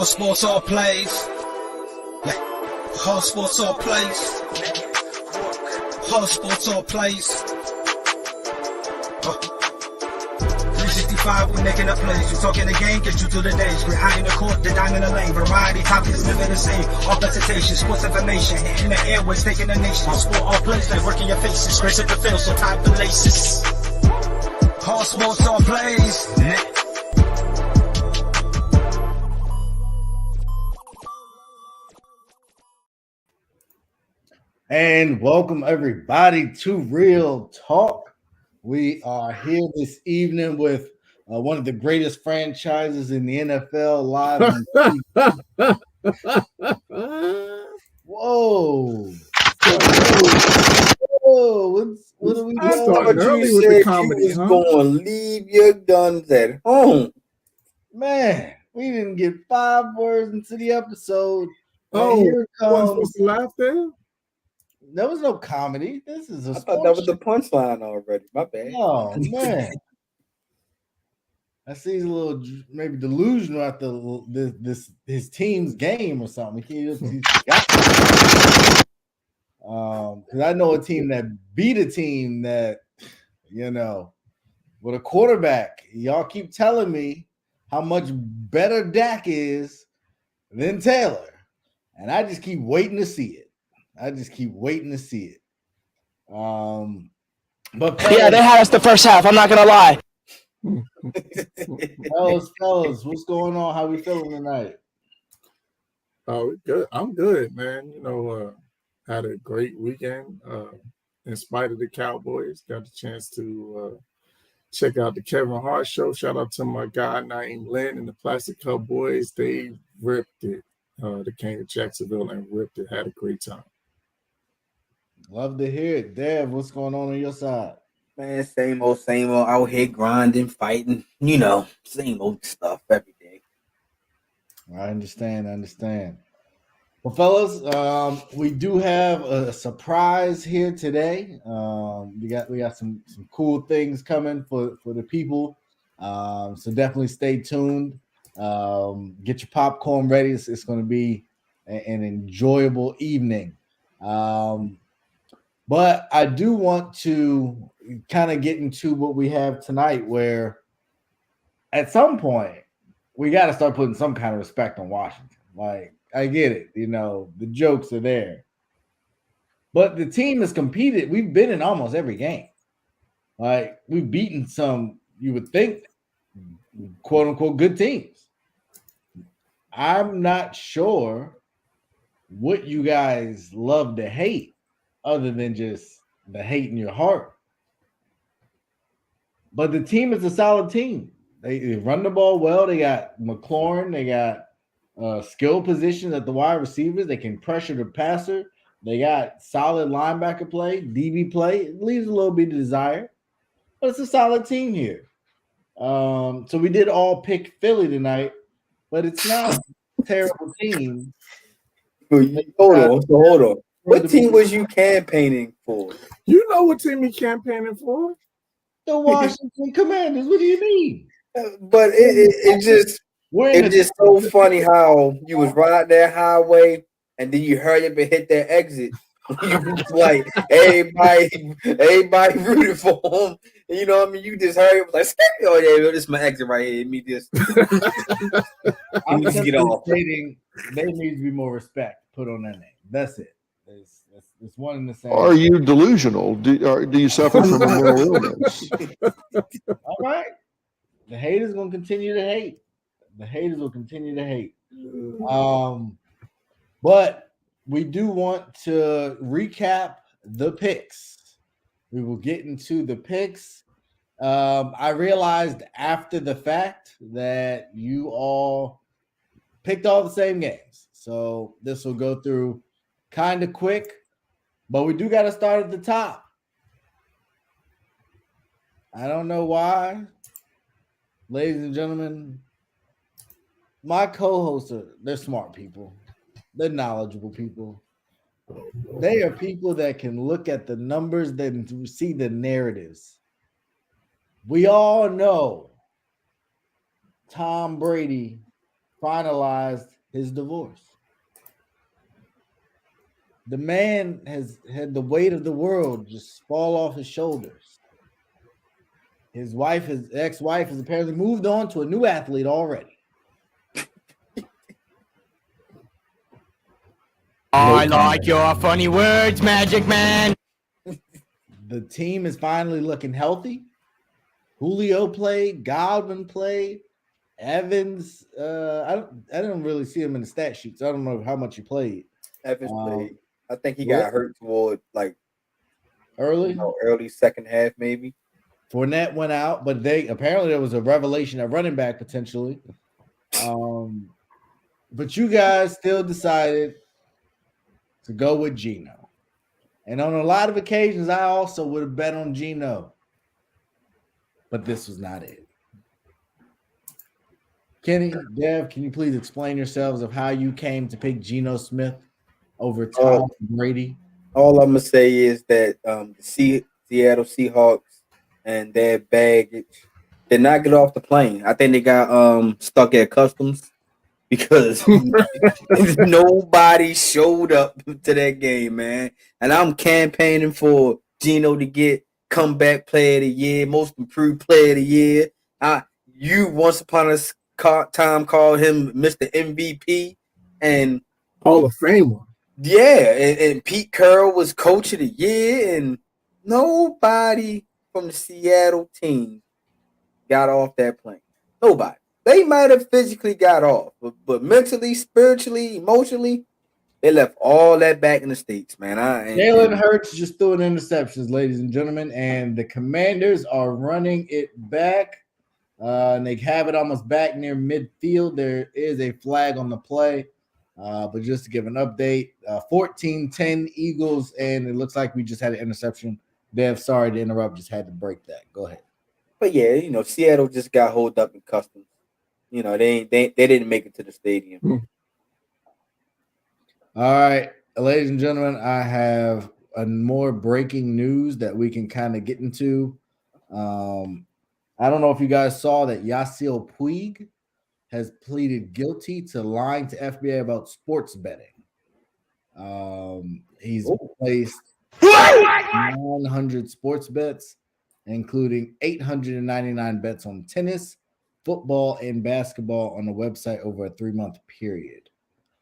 All sports, all plays. Yeah. All sports, all plays. All sports, all plays. 365, we making a plays. We talking the game, get you through the days. We're high in the court, the dime in the lane. Variety, topics, living the same. All presentation, sports information. Hitting the airways, taking the nation. All sport, all plays, like working your faces. Grace at the field, so tie the laces. All sports, all plays. Yeah. And welcome everybody to Real Talk. We are here this evening with one of the greatest franchises in the NFL live on TV. Whoa. Whoa, what are we doing? But you said you was going to leave your guns at home. Man, we didn't get 5 words into the episode. Oh, here comes. Supposed to laugh there? There was no comedy. This is a I thought that was the punchline already. My bad. Oh, man. I see he's a little maybe delusional after his team's game or something. Because I know a team that beat a team that, with a quarterback. Y'all keep telling me how much better Dak is than Taylor. And I just keep waiting to see it. But yeah, they had us the first half. I'm not gonna lie. fellas, what's going on? How we feeling tonight? Oh, good. I'm good, man. Had a great weekend. In spite of the Cowboys, got the chance to check out the Kevin Hart show. Shout out to my guy named Lynn and the Plastic Cup Boys. They ripped it. They came to Jacksonville and ripped it. Had a great time. Love to hear it. Dev, what's going on your side? Man, same old, out here grinding, fighting, same old stuff every day. I understand. Well, fellas, we do have a surprise here today. We got some cool things coming for the people. So definitely stay tuned. Get your popcorn ready. It's going to be an enjoyable evening. But I do want to kind of get into what we have tonight, where at some point we got to start putting some kind of respect on Washington. Like, I get it, the jokes are there, but the team has competed. We've been in almost every game. Like, we've beaten some, you would think, quote unquote, good teams. I'm not sure what you guys love to hate, other than just the hate in your heart. But the team is a solid team. They run the ball well. They got McLaurin. They got skill positions at the wide receivers. They can pressure the passer. They got solid linebacker play, DB play. It leaves a little bit of desire, but it's a solid team here. So we did all pick Philly tonight, but it's not a terrible team. Hold on. What team was you campaigning for? You know what team you campaigning for? The Washington Commanders. What do you mean? But it's just so funny how you was riding that highway and then you hurry up and hit that exit. Like everybody rooted for him. You know what I mean? You just hurry up like, oh yeah, this is my exit right here. Let me just get off. Stating there needs to be more respect put on that name. That's it. It's one and the same. Are you delusional? Do you suffer from a mental illness? All right. The haters going to continue to hate. But we do want to recap the picks. We will get into the picks. I realized after the fact that you all picked all the same games. So this will go through kind of quick, but we do got to start at the top. I don't know why. Ladies and gentlemen, my co-hosts they're smart people. They're knowledgeable people. They are people that can look at the numbers and see the narratives. We all know Tom Brady finalized his divorce. The man has had the weight of the world just fall off his shoulders. His ex-wife, has apparently moved on to a new athlete already. I like your funny words, Magic Man. The team is finally looking healthy. Julio played, Godwin played, Evans. I didn't really see him in the stat sheets. I don't know how much he played. Evans played. I think he got hurt toward early second half, maybe. Fournette went out, but apparently there was a revelation at running back potentially. But you guys still decided to go with Geno. And on a lot of occasions, I also would have bet on Geno. But this was not it. Kenny, Dev, can you please explain yourselves of how you came to pick Geno Smith over Tom Brady? All I'm going to say is that the Seattle Seahawks and their baggage did not get off the plane. I think they got stuck at customs because nobody showed up to that game, man. And I'm campaigning for Geno to get comeback player of the year, most improved player of the year. You once upon a time called him Mr. MVP and Hall of Famer. Yeah, and Pete Carroll was coach of the year, and nobody from the Seattle team got off that plane. Nobody. They might have physically got off, but mentally, spiritually, emotionally, they left all that back in the States, man. Jalen Hurts just threw an interceptions, ladies and gentlemen, and the Commanders are running it back. And they have it almost back near midfield. There is a flag on the play. But just to give an update, 14-10 Eagles, and it looks like we just had an interception. Dev, sorry to interrupt, just had to break that. Go ahead. But yeah, Seattle just got holed up in customs. They didn't make it to the stadium. All right, ladies and gentlemen, I have a more breaking news that we can kind of get into. I don't know if you guys saw that Yasiel Puig has pleaded guilty to lying to FBI about sports betting. He's placed 900 sports bets, including 899 bets on tennis, football, and basketball on the website over a 3-month period.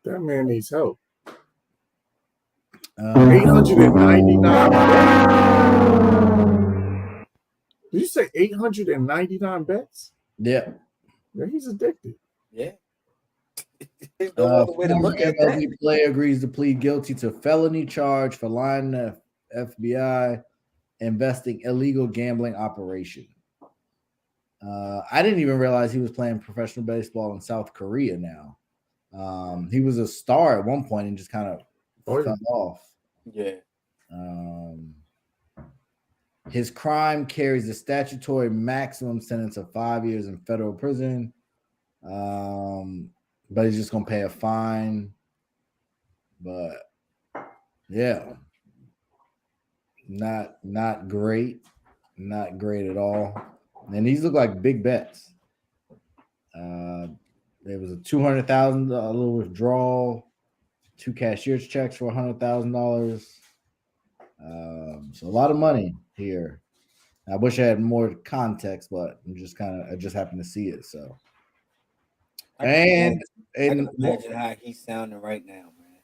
That man needs help. 899 bets? Did you say 899 bets? Yeah. Yeah, he's addicted. Yeah. There's no other way to look at that. MLB player agrees to plead guilty to felony charge for lying to FBI, investing illegal gambling operation. I didn't even realize he was playing professional baseball in South Korea now. He was a star at one point and just kind of fell off. Yeah. His crime carries a statutory maximum sentence of 5 years in federal prison. But he's just gonna pay a fine. But yeah, not great, not great at all. And these look like big bets. There was a $200,000 little withdrawal, 2 cashier's checks for $100,000. So a lot of money here. I wish I had more context, but I just happened to see it. So, I can imagine how he's sounding right now, man.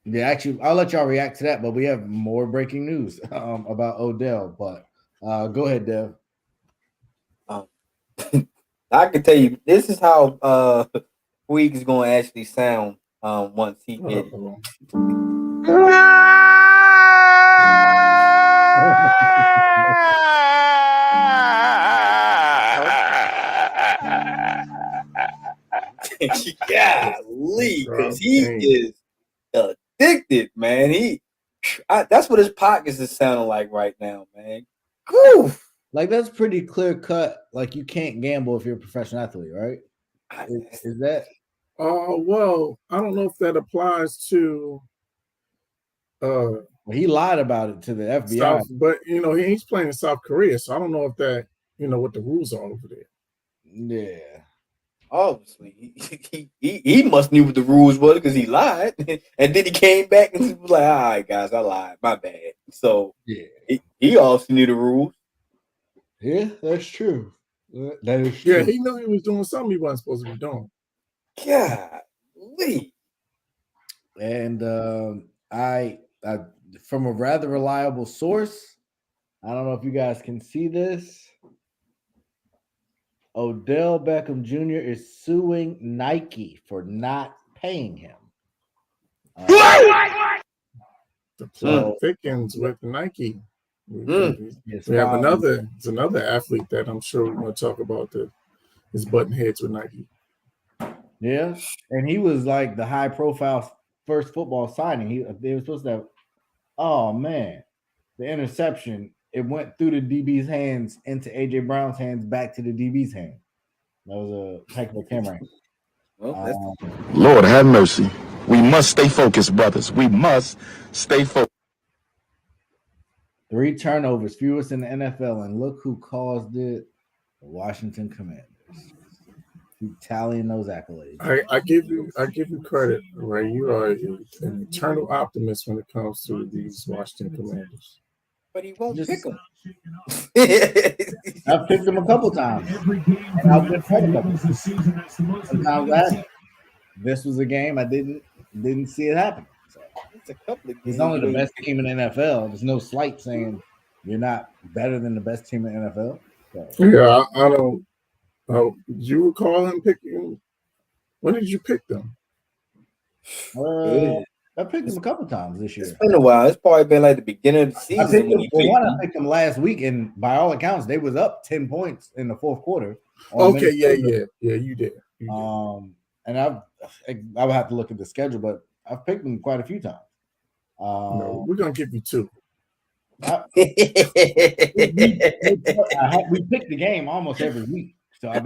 Yeah, actually, I'll let y'all react to that. But we have more breaking news about Odell. But go ahead, Dev. I can tell you, this is how Puig is going to actually sound once he gets Golly, because he is addicted, man. That's what his pockets is sounding like right now, man. Whew. Like, that's pretty clear cut. Like, you can't gamble if you're a professional athlete, right? Is that? Well, I don't know if that applies to. Well, he lied about it to the FBI, but he's playing in South Korea, so I don't know if that what the rules are over there. Yeah. Obviously, he must knew what the rules were because he lied, and then he came back and he was like, "All right, guys, I lied. My bad." So he obviously knew the rules. Yeah, that's true. That is true. Yeah, he knew he was doing something he wasn't supposed to be doing. Golly. And I from a rather reliable source, I don't know if you guys can see this. Odell Beckham Jr. is suing Nike for not paying him. So thickens with Nike. We have it's another athlete that I'm sure we're going to talk about that is button heads with Nike. Yeah, and he was like the high profile first football signing. They were supposed to have. Oh man, the interception. It went through the DB's hands into AJ Brown's hands, back to the DB's hand. That was a heck of a camera. Lord have mercy. We must stay focused, brothers. We must stay focused. 3 turnovers, fewest in the NFL, and look who caused it: the Washington Commanders. Keep tallying those accolades. I give you credit, Ray. You are an eternal optimist when it comes to these Washington Commanders. But he won't pick them. I've picked them a couple times. And I've been a couple. Sometimes this was a game I didn't see it happen. So it's a couple of games. He's only the best team in the NFL. There's no slight saying you're not better than the best team in the NFL. So. Yeah, I don't. Do you recall him picking? When did you pick them? I picked them a couple times this year. It's been a while. It's probably been like the beginning of the season. I picked them last week, and by all accounts, they was up 10 points in the fourth quarter. Okay, yeah, you did. And I would have to look at the schedule, but I've picked them quite a few times. No, we're gonna give you 2. We picked the game almost every week. So I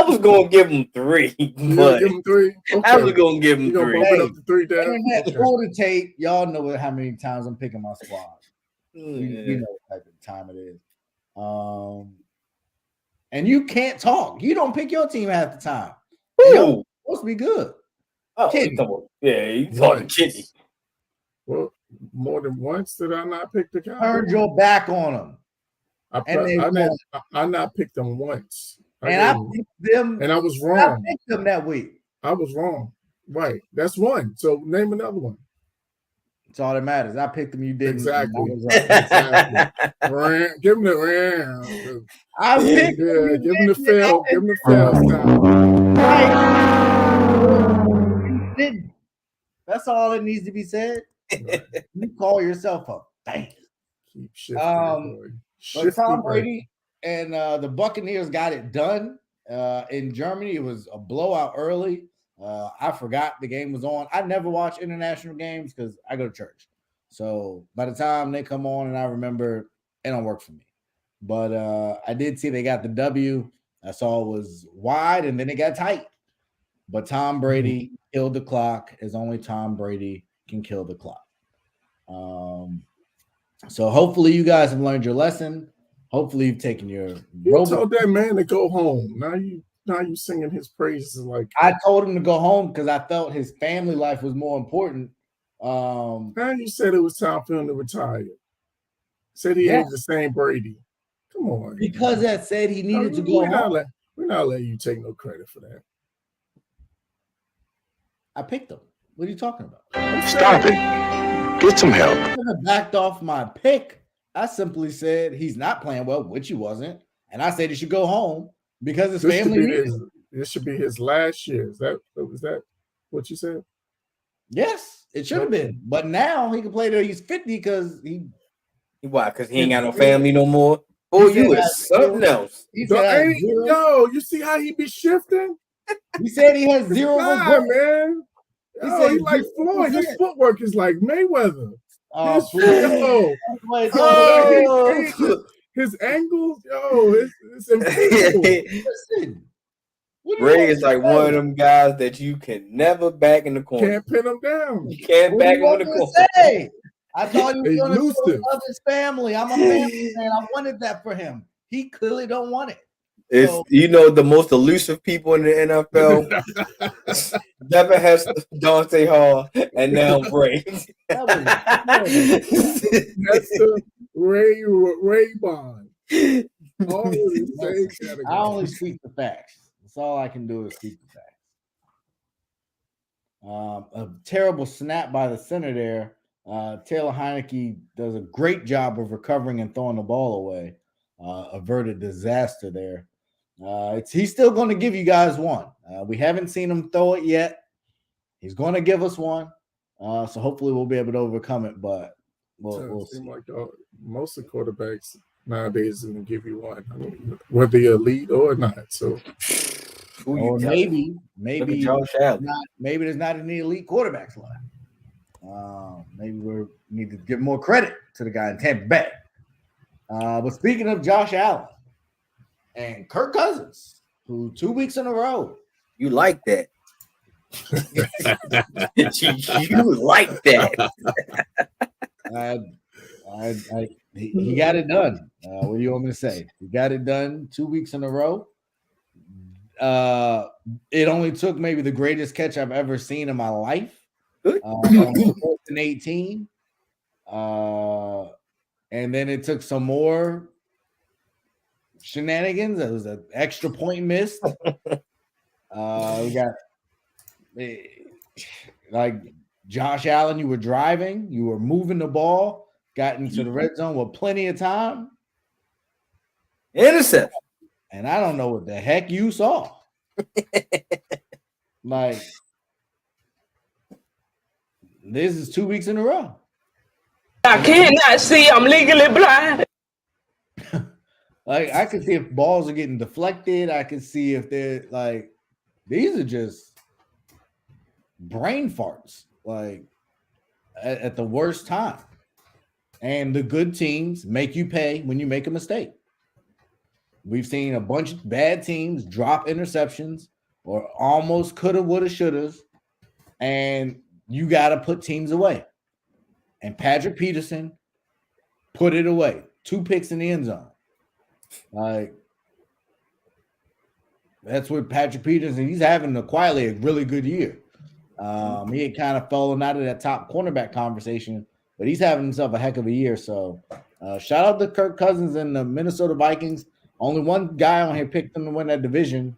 was going to give him 3. But give him 3? Okay. I was going to give him 3. Bump it up to 3 down. Pull the tape. Y'all know how many times I'm picking my squad. You know what type of time it is. And you can't talk. You don't pick your team half the time. You're supposed to be good. Oh, he's talking Kitty. Well, more than once did I not pick the Cowboys? Turned your back on them. I not picked them once. I picked them. And I was wrong. I picked them that week. I was wrong. Right. That's one. So name another one. That's all that matters. I picked them. You didn't. Exactly. Give him the round. I picked them. Give him the fail. Give him the fail time. You didn't. That's all that needs to be said. Right. You call yourself a bang. Keep shifting. But Tom Brady and the Buccaneers got it done in Germany. It was a blowout early. I forgot the game was on. I never watch international games because I go to church. So by the time they come on and I remember, it don't work for me. But I did see they got the W. I saw it was wide and then it got tight. But Tom Brady killed the clock as only Tom Brady can kill the clock. So hopefully you guys have learned your lesson. Hopefully you've taken your. You told that man to go home. Now you singing his praises like. I told him to go home because I felt his family life was more important. Now you said it was time for him to retire. Said he ain't the same Brady. Come on. Because that said he needed to go home. We're not letting you take no credit for that. I picked him. What are you talking about? Stop it. Get some help. I backed off my pick. I simply said he's not playing well, which he wasn't. And I said he should go home because his family. This should be his last year. Was that what you said? Yes, it should have been. But now he can play till he's 50 because he. Why? Because he ain't got no family no more. Oh, you is something else. You see how he be shifting? He said he has zero regret, man. He said he's like Floyd. His footwork is like Mayweather. His angles, it's impossible. Ray is like one of them guys that you can never back in the corner. Can't pin him down. You can't back him in the corner. I thought he was going to love his family. I'm a family man. I wanted that for him. He clearly don't want it. It's the most elusive people in the NFL. Never has Dante Hall and now Bray. That's the Ray Bond. I only speak the facts. That's all I can do is speak the facts. A terrible snap by the center there. Taylor Heineke does a great job of recovering and throwing the ball away. Averted disaster there. He's still going to give you guys one. We haven't seen him throw it yet. He's going to give us one. So hopefully we'll be able to overcome it. But we'll see. Like most of the quarterbacks nowadays is going to give you one. I mean, whether you're elite or not. So. Or maybe there's not any elite quarterbacks left. Maybe we need to give more credit to the guy in Tampa Bay. But speaking of Josh Allen and Kirk Cousins, who 2 weeks in a row. You like that. you like that. He got it done. What do you want me to say? He got it done 2 weeks in a row. It only took maybe the greatest catch I've ever seen in my life. 4th and 18. And then it took some more shenanigans. It was an extra point missed. We got like Josh Allen, you were driving, you were moving the ball, got into the red zone with plenty of time. Intercept. And I don't know what the heck you saw. Like, this is 2 weeks in a row. I cannot see. I'm legally blind. Like, I can see if balls are getting deflected. I can see if they're like, these are just brain farts, like at the worst time. And the good teams make you pay when you make a mistake. We've seen a bunch of bad teams drop interceptions or almost coulda, woulda, shouldas, and you got to put teams away. And Patrick Peterson put it away. 2 picks in the end zone. Like, that's what Patrick Peterson, he's having quietly a really good year. He had kind of fallen out of that top cornerback conversation, but he's having himself a heck of a year. So shout out to Kirk Cousins and the Minnesota Vikings. Only one guy on here picked them to win that division.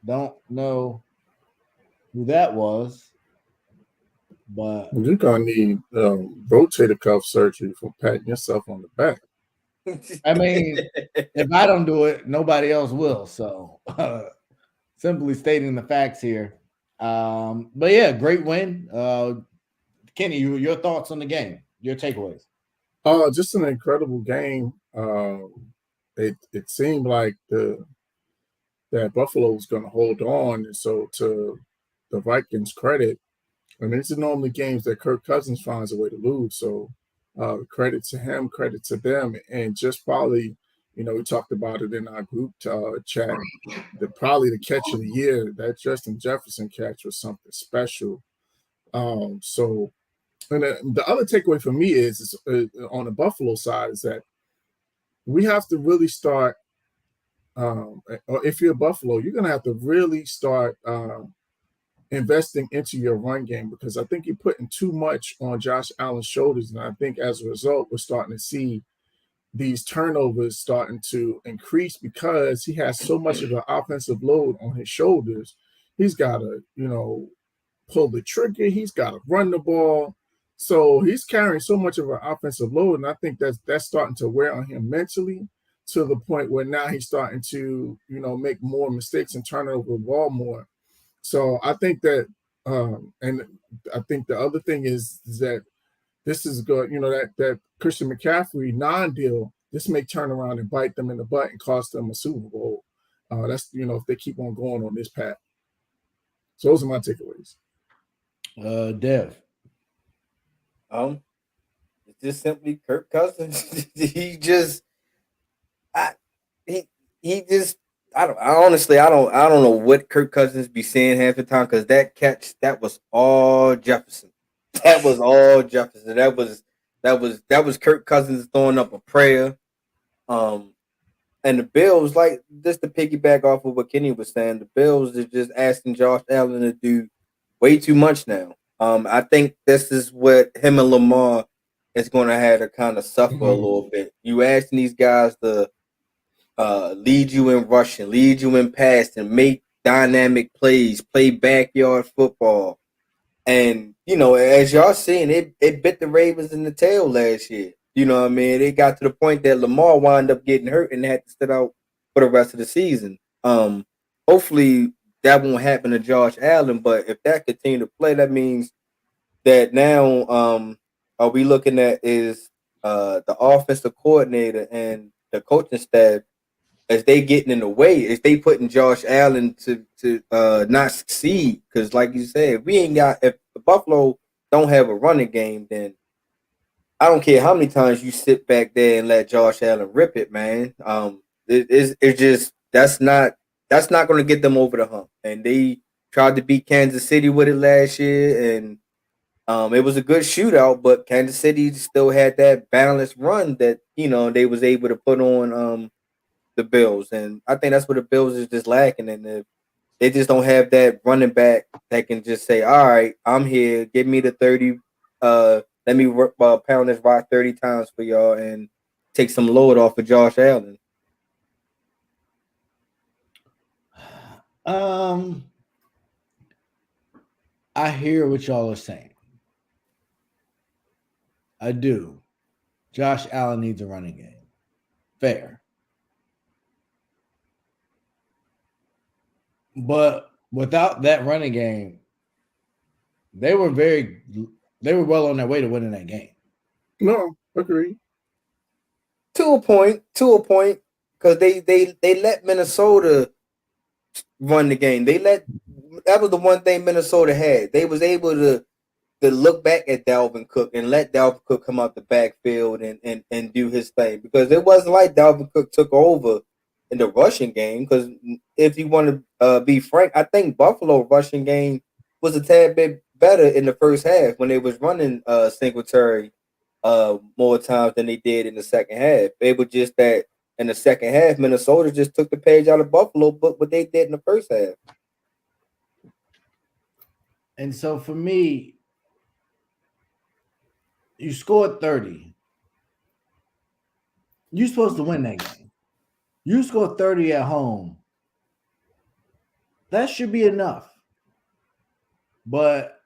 Don't know who that was, but you're gonna need rotator cuff surgery for patting yourself on the back. I mean, if I don't do it, nobody else will. So simply stating the facts here. But yeah, great win. Kenny, your thoughts on the game, your takeaways. Just an incredible game. It seemed like that Buffalo was going to hold on, and so to the Vikings' credit, I mean, these are normally games that Kirk Cousins finds a way to lose. So credit to him, credit to them, and just probably, we talked about it in our group chat. Probably the catch of the year, that Justin Jefferson catch was something special. So, and the other takeaway for me is on the Buffalo side is that we have to really start, or if you're Buffalo, you're going to have to really start investing into your run game, because I think you're putting too much on Josh Allen's shoulders. And I think as a result, we're starting to see these turnovers starting to increase because he has so much of an offensive load on his shoulders. He's got to, pull the trigger. He's got to run the ball. So he's carrying so much of an offensive load, and I think that's starting to wear on him mentally to the point where now he's starting to, make more mistakes and turn over the ball more. So I think that, and I think the other thing is that this is good, that Christian McCaffrey non-deal, this may turn around and bite them in the butt and cost them a Super Bowl. That's, if they keep on going on this path. So those are my takeaways. Dev. It's just simply Kirk Cousins. he just I don't know what Kirk Cousins be saying half the time, because that catch, that was all Jefferson. That was all Jefferson. That was Kirk Cousins throwing up a prayer. And the Bills, like just to piggyback off of what Kenny was saying, the Bills is just asking Josh Allen to do way too much now. I think this is what him and Lamar is going to have to kind of suffer a little bit. You asking these guys to lead you in rushing, lead you in passing, make dynamic plays, play backyard football. And, you know, as y'all seen, it bit the Ravens in the tail last year. You know what I mean? It got to the point that Lamar wound up getting hurt and had to sit out for the rest of the season. Hopefully that won't happen to Josh Allen, but if that continue to play, that means that now are we looking at is the offensive coordinator and the coaching staff, as they getting in the way, is they putting Josh Allen to not succeed? Because like you said, if the Buffalo don't have a running game, then I don't care how many times you sit back there and let Josh Allen rip it, man. It's just that's not going to get them over the hump. And they tried to beat Kansas City with it last year, and it was a good shootout, but Kansas City still had that balanced run that, you know, they was able to put on the Bills. And I think that's what the Bills is just lacking. And if they just don't have that running back that can just say, all right, I'm here, give me the 30, let me pound this rock 30 times for y'all and take some load off of Josh Allen. I hear what y'all are saying. I do. Josh Allen needs a running game. Fair. But without that running game, they were well on their way to winning that game. No, agree. To a point, because they let Minnesota run the game. That was the one thing Minnesota had. They was able to look back at Dalvin Cook and let Dalvin Cook come out the backfield and do his thing, because it wasn't like Dalvin Cook took over in the rushing game. Because if you want to be frank, I think Buffalo rushing game was a tad bit better in the first half when they was running Singletary more times than they did in the second half. It was just that in the second half, Minnesota just took the page out of Buffalo book what they did in the first half. And so for me, you scored 30. You're supposed to win that game. You scored 30 at home. That should be enough. But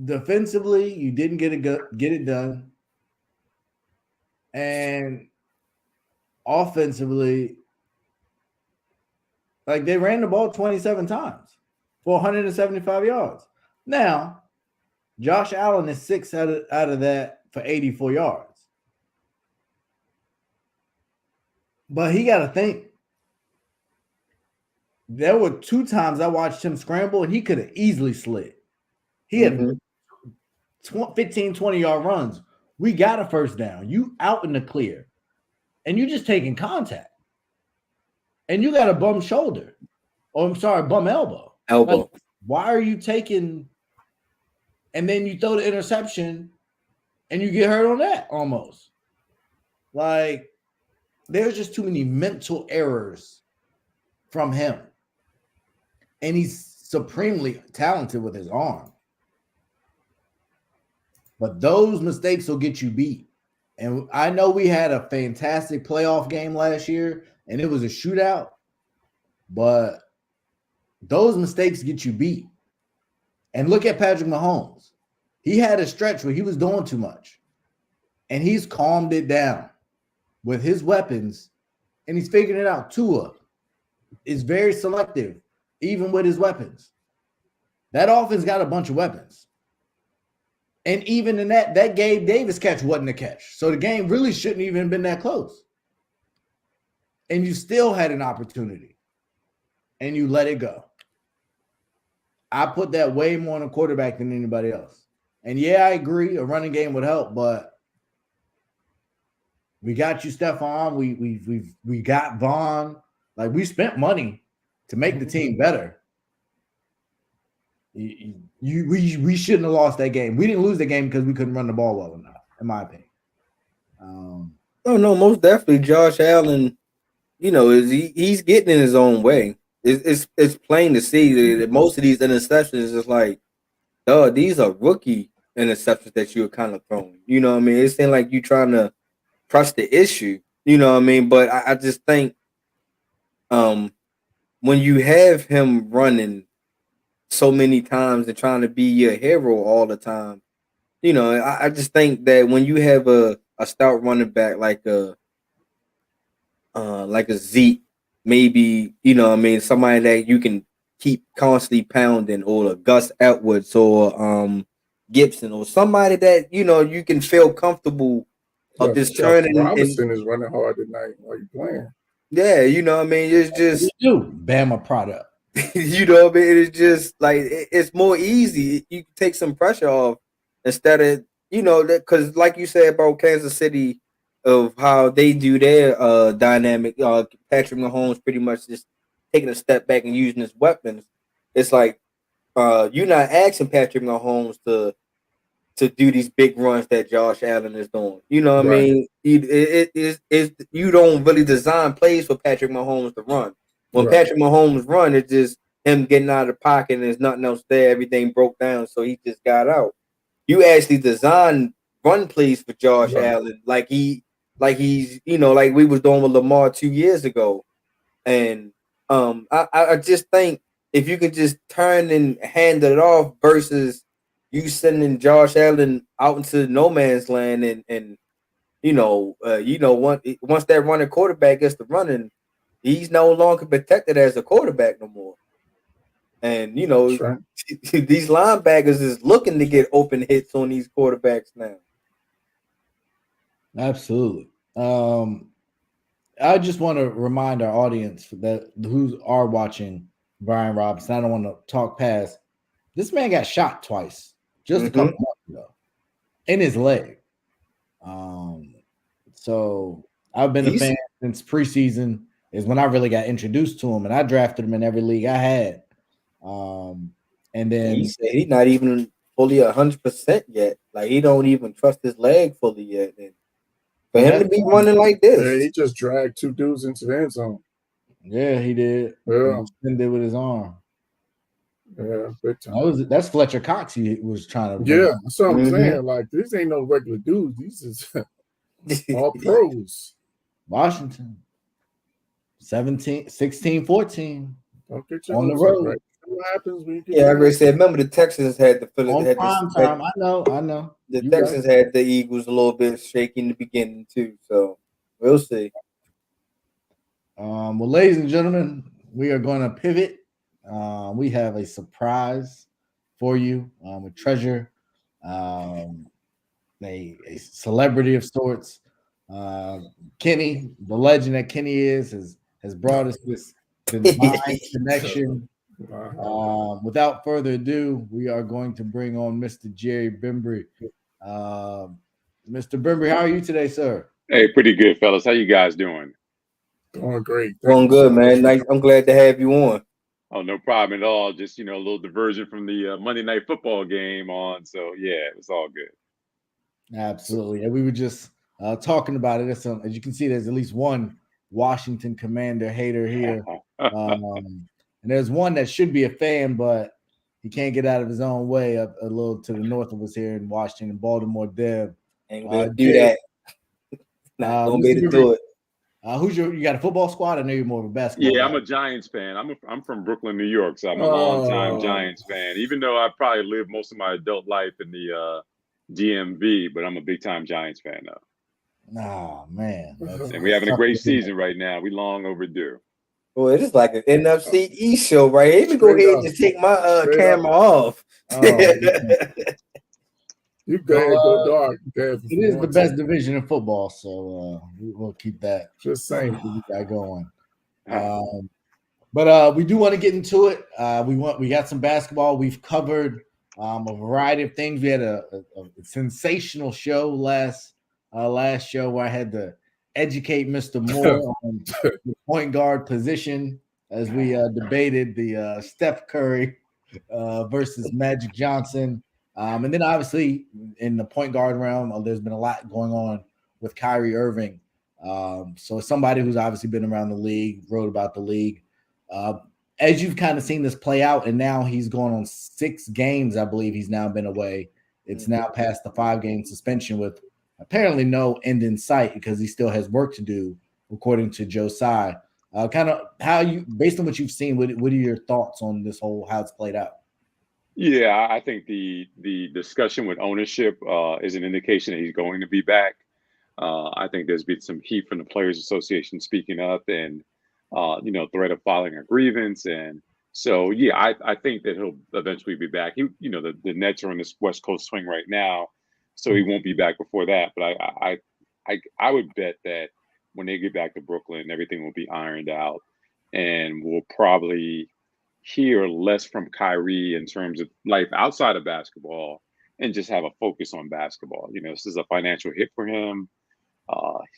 defensively, you didn't get it done. And offensively, like, they ran the ball 27 times for 175 yards. Now, Josh Allen is 6 out of that for 84 yards. But he got to think. There were 2 times I watched him scramble, and he could have easily slid. He had 15, 20-yard runs. We got a first down. You out in the clear. And you just taking contact. And you got a bum shoulder. Bum elbow. Like, why are you taking... And then you throw the interception and you get hurt on that almost. Like, there's just too many mental errors from him. And he's supremely talented with his arm. But those mistakes will get you beat. And I know we had a fantastic playoff game last year, and it was a shootout. But those mistakes get you beat. And look at Patrick Mahomes. He had a stretch where he was doing too much. And he's calmed it down with his weapons, and he's figuring it out. Tua is very selective, even with his weapons. That offense got a bunch of weapons. And even in that Gabe Davis catch wasn't a catch. So the game really shouldn't even have been that close. And you still had an opportunity. And you let it go. I put that way more on a quarterback than anybody else. And yeah, I agree, a running game would help, but we got you, Stephon. We got Bron. Like, we spent money to make the team better. We shouldn't have lost that game. We didn't lose the game because we couldn't run the ball well enough, in my opinion. No, most definitely. Josh Allen he's getting in his own way. It's plain to see that most of these interceptions is like, dog, these are rookie interceptions that you're kind of throwing. You know what I mean? It seems like you trying to press the issue. You know what I mean? But I just think when you have him running so many times and trying to be your hero all the time, I just think that when you have a stout running back like a Zeke, maybe, somebody that you can keep constantly pounding, or a Gus Edwards, or Gibson, or somebody that you can feel comfortable of just turning Robinson is running hard tonight while you playing. Yeah, it's just Bama product. It's just like it's more easy. You can take some pressure off instead of because like you said about Kansas City, of how they do their dynamic. Patrick Mahomes pretty much just taking a step back and using his weapons. It's like you're not asking Patrick Mahomes to do these big runs that Josh Allen is doing. You know what I mean? You don't really design plays for Patrick Mahomes to run. When Patrick Mahomes run, it's just him getting out of the pocket and there's nothing else there. Everything broke down, so he just got out. You actually design run plays for Josh Allen, like he's like we was doing with Lamar 2 years ago. And I just think if you could just turn and hand it off versus you sending Josh Allen out into no man's land, and once that running quarterback gets to running, he's no longer protected as a quarterback no more. And these linebackers is looking to get open hits on these quarterbacks now. Absolutely. I just want to remind our audience that who are watching Brian Robinson. I don't want to talk past. This man got shot twice just a couple months ago in his leg. So I've been a fan since preseason is when I really got introduced to him, and I drafted him in every league I had. And then he's not even fully 100% yet. Like he don't even trust his leg fully yet. And for him to be running like this, he just dragged two dudes into the end zone. Yeah, he did. Yeah, he did with his arm. Yeah, big time. That's Fletcher Cox. He was trying to. Yeah, that's what I'm saying. Like this ain't no regular dudes. These is all pros. Washington, 16-14 on the road. Right. What happens when you get I already said. Remember, the Texans had the prime time. I know. The Texans had the Eagles a little bit shaky in the beginning too. So we'll see. Well, ladies and gentlemen, we are going to pivot. We have a surprise for you. A treasure, a celebrity of sorts. Kenny, the legend that Kenny has brought us this divine connection. Without further ado, we are going to bring on Mr. Jerry Bembrey. Mr. Bembrey, how are you today, sir? Hey, pretty good, fellas. How you guys doing? Doing great. Doing good, man. Nice. I'm glad to have you on. Oh, no problem at all. Just, a little diversion from the Monday Night Football game on. So, yeah, it was all good. Absolutely. And we were just talking about it. As you can see, there's at least one Washington Commander hater here. And there's one that should be a fan, but he can't get out of his own way up a little to the north of us here in Washington, Baltimore, Dev. Ain't gonna do that. Not gonna be able to do it. You got a football squad? I know you're more of a basketball. Yeah, guy. I'm a Giants fan. I'm from Brooklyn, New York, so I'm a long-time Giants fan. Even though I probably lived most of my adult life in the DMV, but I'm a big-time Giants fan now. Oh, man. And we're having a great season right now. We long overdue. Well, it is like an NFC East show right here. Let me go ahead and just take my camera off. You go dark. It is the best division in football, so we'll keep that. Just saying, keep that going. But we do want to get into it. We got some basketball. We've covered a variety of things. We had a sensational show last show where I had to educate Mr. Moore on the point guard position as we debated the Steph Curry versus Magic Johnson. And then obviously in the point guard realm, there's been a lot going on with Kyrie Irving So somebody who's obviously been around the league, wrote about the league. As you've kind of seen this play out, and now he's going on 6 games, I believe he's now been away. It's now past the 5-game suspension with apparently no end in sight because he still has work to do, according to Joe Tsai. Kind of how you, based on what you've seen, what are your thoughts on this whole, how it's played out? Yeah, I think the discussion with ownership is an indication that he's going to be back. I think there's been some heat from the Players Association speaking up and, threat of filing a grievance. And so, yeah, I think that he'll eventually be back. The Nets are on this West Coast swing right now, so he won't be back before that. But I would bet that when they get back to Brooklyn, everything will be ironed out, and we'll probably hear less from Kyrie in terms of life outside of basketball and just have a focus on basketball. This is a financial hit for him.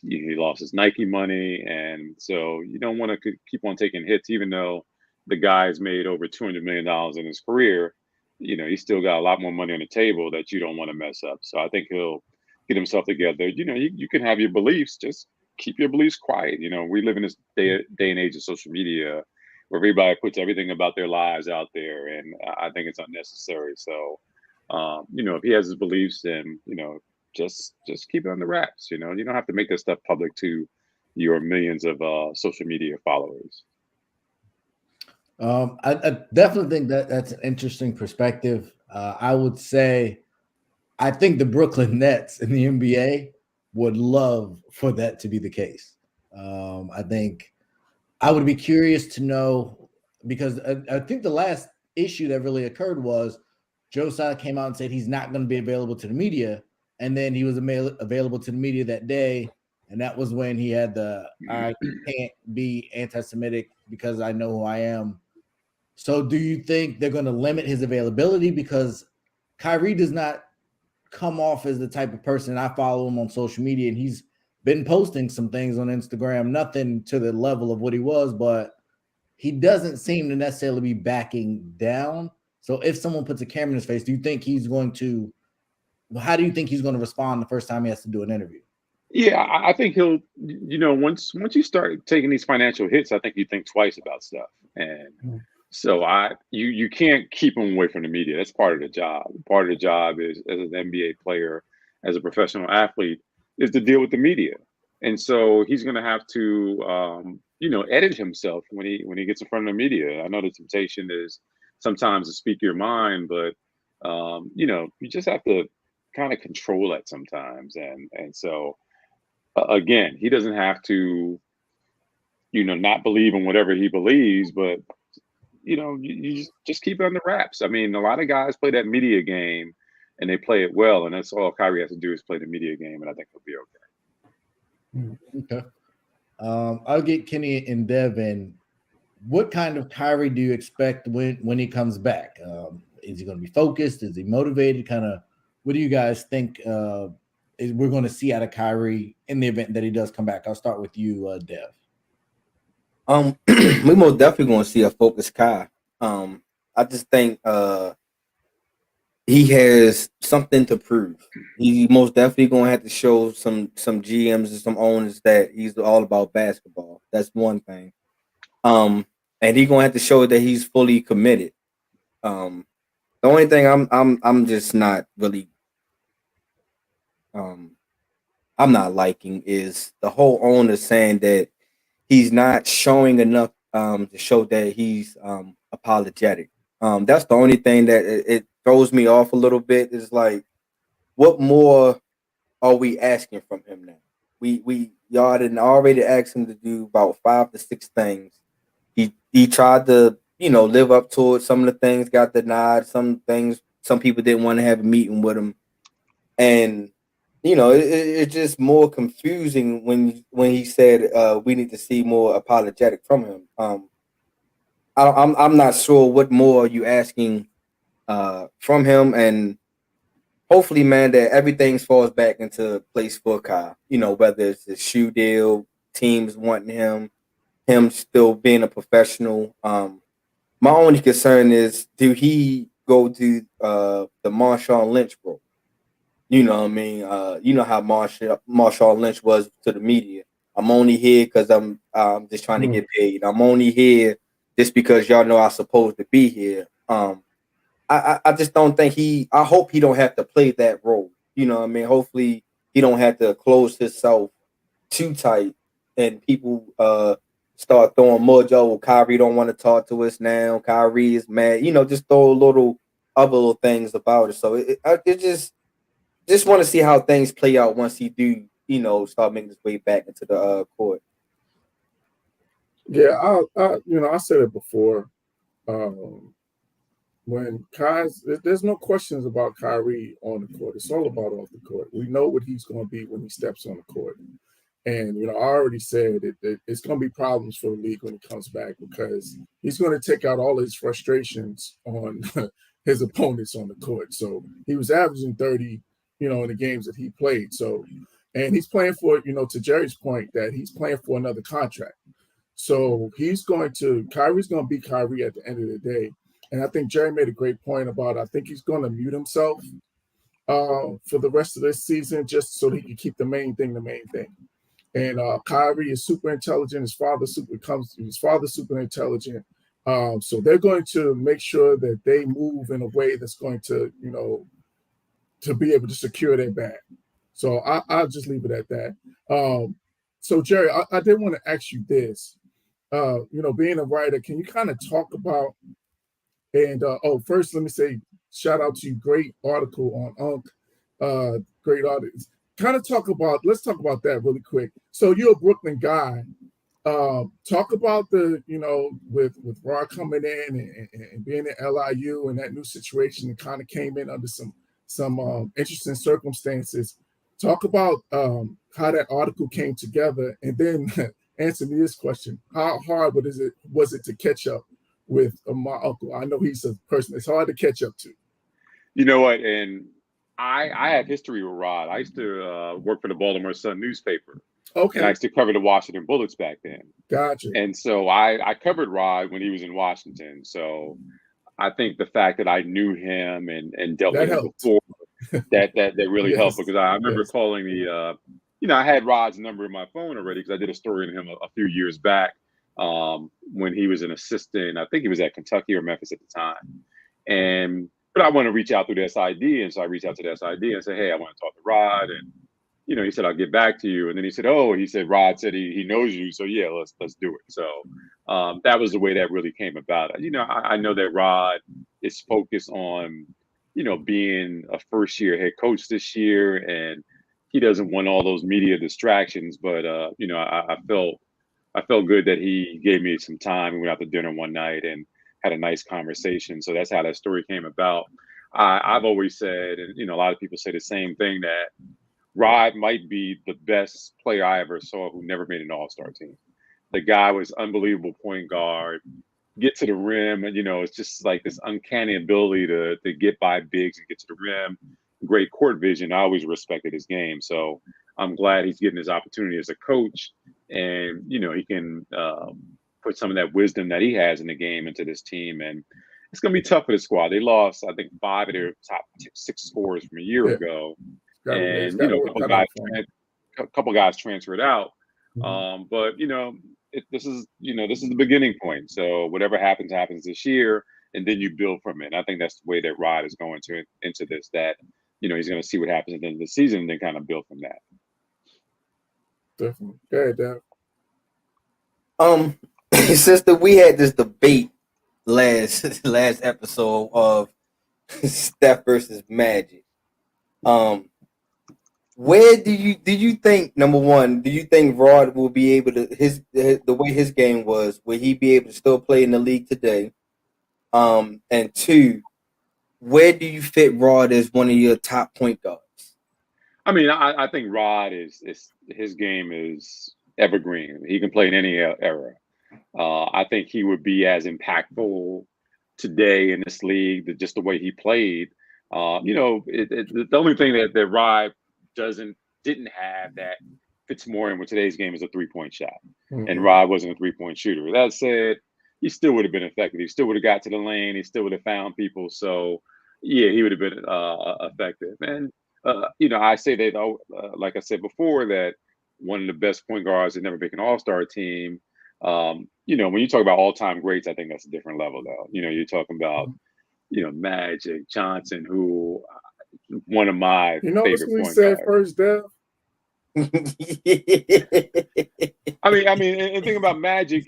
He lost his Nike money, and so you don't want to keep on taking hits, even though the guy's made over $200 million in his career. He's still got a lot more money on the table that you don't want to mess up. So I think he'll get himself together. You can have your beliefs, just keep your beliefs quiet. We live in this day and age of social media where everybody puts everything about their lives out there, and I think it's unnecessary. So, if he has his beliefs, then just keep it on the wraps. You don't have to make this stuff public to your millions of social media followers. I definitely think that's an interesting perspective. I would say, I think the Brooklyn Nets in the NBA would love for that to be the case. I think I would be curious to know, because I think the last issue that really occurred was Joe Tsai came out and said he's not going to be available to the media. And then he was available to the media that day. And that was when he had I can't be anti-Semitic because I know who I am. So do you think they're going to limit his availability? Because Kyrie does not come off as the type of person. I follow him on social media, and he's been posting some things on Instagram, nothing to the level of what he was, but he doesn't seem to necessarily be backing down. So if someone puts a camera in his face, how do you think he's going to respond the first time he has to do an interview? Yeah, I think he'll, once you start taking these financial hits, I think you think twice about stuff. And so you can't keep him away from the media. That's part of the job. Part of the job is, as an NBA player, as a professional athlete, is to deal with the media. And so he's going to have to, edit himself when he gets in front of the media. I know the temptation is sometimes to speak your mind, but, you just have to kind of control that sometimes. And so, again, he doesn't have to, not believe in whatever he believes, but, you just keep it on the wraps. I mean, a lot of guys play that media game and they play it well. And that's all Kyrie has to do is play the media game. And I think he'll be okay. Okay. I'll get Kenny and Devin. What kind of Kyrie do you expect when he comes back? Is he going to be focused? Is he motivated? Kind of, what do you guys think we're going to see out of Kyrie in the event that he does come back? I'll start with you, Dev. We most definitely going to see a focused Kai. I just think he has something to prove. He most definitely going to have to show some GMs and some owners that he's all about basketball. That's one thing. And he's going to have to show that he's fully committed. The only thing I'm just not really I'm not liking is the whole owner saying that he's not showing enough to show that he's apologetic. That's the only thing that it throws me off a little bit. Is like, what more are we asking from him now? Y'all didn't already ask him to do about 5 to 6 things. He tried to live up to it. Some of the things got denied. Some people didn't want to have a meeting with him, and it's just more confusing when he said we need to see more apologetic from him. I'm not sure what more are you asking from him, and hopefully, man, that everything falls back into place for Kai. Whether it's the shoe deal, teams wanting him still being a professional. My only concern is, do he go to the Marshawn Lynch role? You know what I mean? You know how Marshawn Lynch was to the media. I'm only here because I'm just trying to get paid. I'm only here just because y'all know I'm supposed to be here. I just don't think I hope he don't have to play that role. You know what I mean? Hopefully he don't have to close himself too tight and people start throwing mud. Oh, Kyrie don't want to talk to us now. Kyrie is mad. You know, just throw other little things about it. So it just want to see how things play out once he do, you know, start making his way back into the court. Yeah, I said it before. When there's no questions about Kyrie on the court. It's all about off the court. We know what he's going to be when he steps on the court. And, I already said it's going to be problems for the league when he comes back because he's going to take out all his frustrations on his opponents on the court. So he was averaging 30, in the games that he played. So, and he's playing for, to Jerry's point, that he's playing for another contract. So Kyrie's going to be Kyrie at the end of the day. And I think Jerry made a great point about, I think he's going to mute himself for the rest of this season just so he can keep the main thing. And Kyrie is super intelligent. His father's super intelligent. So they're going to make sure that they move in a way that's going to, to be able to secure their bag. So I'll just leave it at that. So Jerry, I did want to ask you this. Being a writer, can you kind of talk about? And first, let me say shout out to you. Great article on Unk. Great article. Let's talk about that really quick. So you're a Brooklyn guy. Talk about the, with Rod coming in and being at LIU and that new situation and kind of came in under some interesting circumstances. Talk about how that article came together, and then answer me this question: how hard was it to catch up with my uncle? I know he's a person it's hard to catch up to. You know what? And I have history with Rod. I used to work for the Baltimore Sun newspaper. Okay. And I used to cover the Washington Bullets back then. Gotcha. And so I covered Rod when he was in Washington. So I think the fact that I knew him and dealt with him before, that really helped, because I remember calling I had Rod's number in my phone already because I did a story on him a few years back when he was an assistant. I think he was at Kentucky or Memphis at the time. But I want to reach out through the SID. And so I reached out to the SID and said, hey, I want to talk to Rod. And, he said, I'll get back to you. And then he said, Rod said he knows you. So yeah, let's do it. So that was the way that really came about. I know that Rod is focused on, being a first year head coach this year, and he doesn't want all those media distractions. But, I felt good that he gave me some time. We went out to dinner one night and had a nice conversation. So that's how that story came about. I've always said, and a lot of people say the same thing, that Rod might be the best player I ever saw who never made an all-star team. The guy was unbelievable point guard, get to the rim, and it's just like this uncanny ability to get by bigs and get to the rim. Great court vision. I always respected his game. So I'm glad he's getting his opportunity as a coach, and he can put some of that wisdom that he has in the game into this team. And it's going to be tough for the squad. They lost, I think, 5 of their top 6 scorers from a year ago. And, a couple guys transferred out. But, this is the beginning point. So whatever happens this year, and then you build from it. And I think that's the way that Rod is going into this, that, he's going to see what happens at the end of the season and then kind of build from that. Definitely. Go ahead, Dad. Sister, we had this debate last episode of Steph versus Magic. Where do you think, number one, do you think Rod will be able to the way his game was, will he be able to still play in the league today? And 2, where do you fit Rod as one of your top point guards? I mean, I think Rod is his game is evergreen. He can play in any era. I think he would be as impactful today in this league, just the way he played. The only thing that Rod didn't have that fits more in with today's game is a 3-point shot. Mm-hmm. And Rod wasn't a 3-point shooter. That said, he still would have been effective. He still would have got to the lane. He still would have found people. So yeah, he would have been effective. And I say that, like I said before, that one of the best point guards to never make an All-Star team. When you talk about all-time greats, I think that's a different level, though. You're talking about, Magic Johnson, who one of my favorite what we point said guards. first, Dev? I mean, and think about Magic.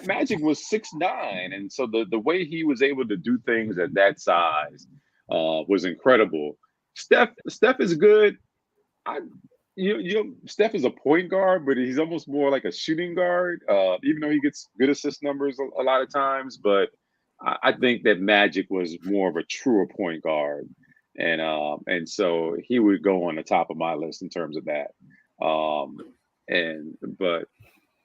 Magic was 6'9", and so the way he was able to do things at that size was incredible. Steph is good. Steph is a point guard, but he's almost more like a shooting guard. Even though he gets good assist numbers a lot of times, but I think that Magic was more of a truer point guard. And so he would go on the top of my list in terms of that. But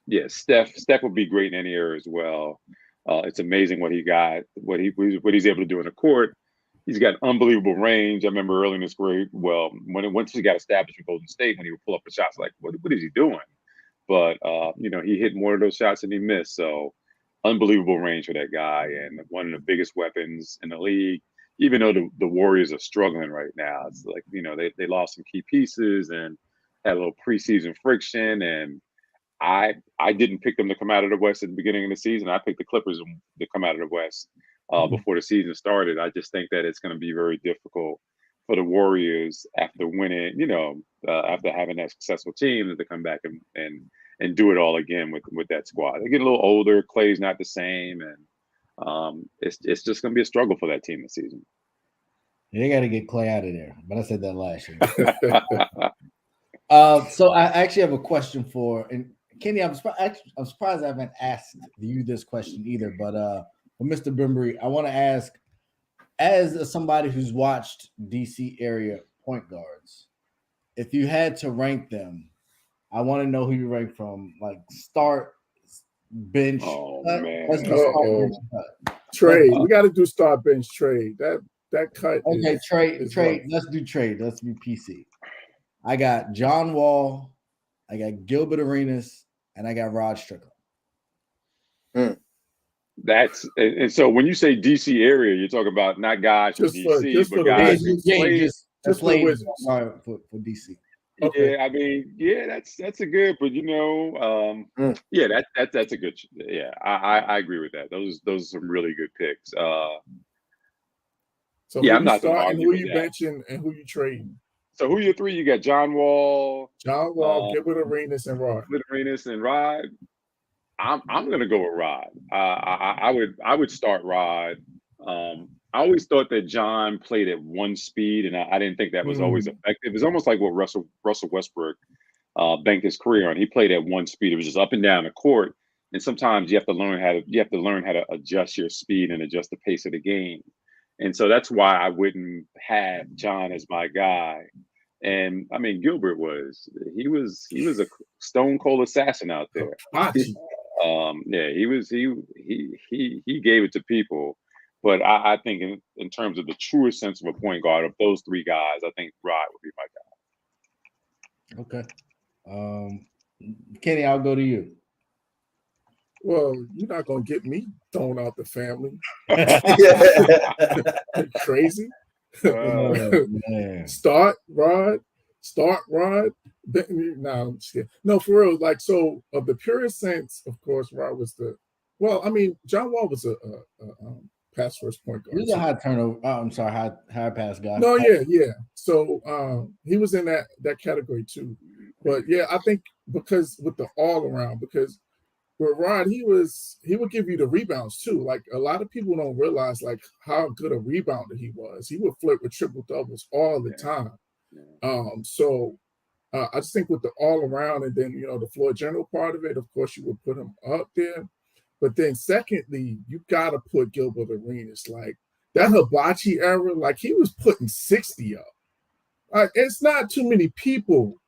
yeah, Steph would be great in any area as well. It's amazing what he got, what he's able to do in the court. He's got unbelievable range. I remember early in his career, once he got established with Golden State, when he would pull up the shots, like, what is he doing? But he hit more of those shots than he missed. So unbelievable range for that guy, and one of the biggest weapons in the league. Even though the Warriors are struggling right now, it's like, they lost some key pieces and had a little preseason friction. And I didn't pick them to come out of the West at the beginning of the season. I picked the Clippers to come out of the West before the season started. I just think that it's going to be very difficult for the Warriors after winning, after having that successful team, to come back and do it all again with that squad. They get a little older. Clay's not the same, and it's just going to be a struggle for that team this season. They got to get Clay out of there. But I said that last year. So I actually have a question and Kenny, I'm surprised I haven't asked you this question either. But for Mr. Bembrey, I want to ask, as somebody who's watched DC area point guards, if you had to rank them, I want to know who you rank from, like start, bench. Oh, cut. man. Let's do start, bench, cut. Trade. We got to do start, bench, trade. That cut. Okay, trade. Let's do trade. Let's be PC. I got John Wall, I got Gilbert Arenas, and I got Rod Strickland. That's and so when you say DC area, you're talking about not guys from DC, but guys who played. Just for DC. Okay. Yeah, I mean, that's a good, but that's a good. Yeah, I agree with that. Those are some really good picks. So I'm not starting, who you benching, and who you trading. So who are your three? You got John Wall, Gilbert Arenas, and Rod. I'm gonna go with Rod. I would start Rod. I always thought that John played at one speed, and I didn't think that was always effective. It's almost like what Russell Westbrook banked his career on. He played at one speed. It was just up and down the court, and sometimes you have to learn how to adjust your speed and adjust the pace of the game. And so that's why I wouldn't have John as my guy. And I mean, Gilbert was a stone cold assassin out there. He gave it to people. But I think in terms of the truest sense of a point guard of those three guys, I think Rod would be my guy. Okay. Kenny, I'll go to you. Well, you're not going to get me thrown out the family. Crazy. Start Rod. No, I'm just kidding. No, for real. Like, so of the purest sense, of course, Rod was John Wall was a pass first point guard. He was a high turnover. High pass guy. No, yeah. So he was in that category too. But yeah, I think because with the all around, because with Rod, he would give you the rebounds too. Like a lot of people don't realize like how good a rebounder he was. He would flirt with triple doubles all the time. So I just think with the all around, and then the floor general part of it, of course, you would put him up there. But then secondly, you gotta put Gilbert Arenas. Like that Hibachi era, like he was putting 60 up. It's not too many people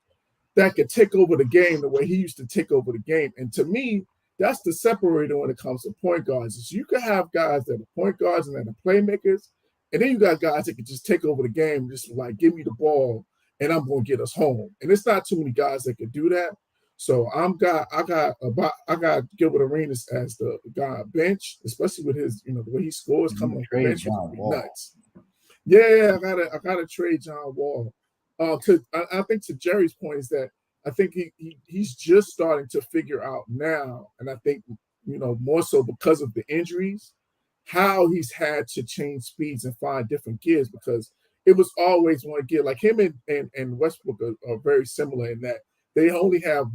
that could take over the game the way he used to take over the game. And to me, that's the separator when it comes to point guards. Is you can have guys that are point guards and that are playmakers, and then you got guys that can just take over the game, just like give me the ball and I'm gonna get us home. And it's not too many guys that can do that. So I got Gilbert Arenas as the guy on bench, especially with his, the way he scores coming off the bench would be nuts. Yeah, I gotta trade John Wall. Because I think to Jerry's point is that I think he's just starting to figure out now, and I think more so because of the injuries, how he's had to change speeds and find different gears, because it was always one gear. Like him and Westbrook are very similar in that they only have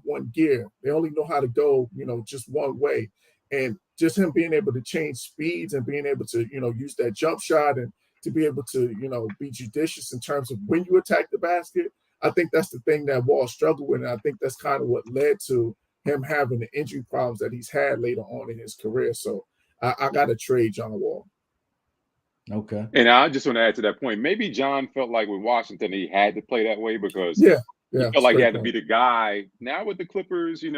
one gear. They only know how to go, just one way. And just him being able to change speeds and being able to, use that jump shot and to be able to, be judicious in terms of when you attack the basket. I think that's the thing that Wall struggled with. And I think that's kind of what led to him having the injury problems that he's had later on in his career. So I got to trade John Wall. Okay. And I just want to add to that point. Maybe John felt like with Washington, he had to play that way because he felt like he had to be the guy. Now with the Clippers, he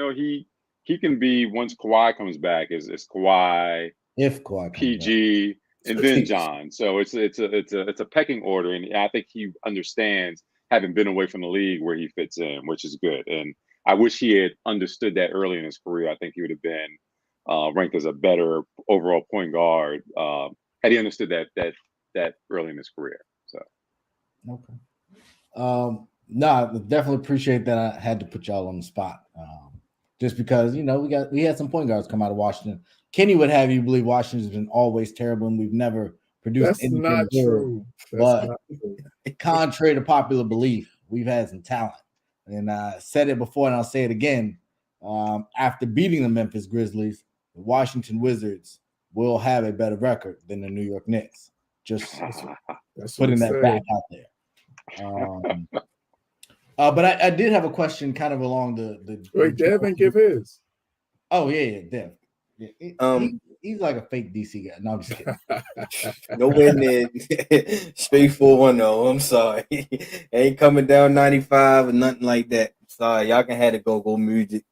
can be, once Kawhi comes back, is Kawhi, if Kawhi comes PG, back, and then John. So it's a pecking order, and I think he understands, having been away from the league, where he fits in, which is good. And I wish he had understood that early in his career. I think he would have been ranked as a better overall point guard had he understood that early in his career. So, okay. No, I definitely appreciate that. I had to put y'all on the spot, just because we had some point guards come out of Washington. Kenny would have you believe Washington's been always terrible, and we've never produced. That's not true. But contrary to popular belief, we've had some talent, and I said it before, and I'll say it again. After beating the Memphis Grizzlies, the Washington Wizards will have a better record than the New York Knicks. Just putting that back out there. But I did have a question kind of along the wait, Dev and give his. Oh, yeah, Dev. Yeah, he's like a fake DC guy. No, I'm just kidding. Nowhere near straight 4-1-0. I'm sorry. Ain't coming down 95 or nothing like that. Sorry, y'all can have to go music.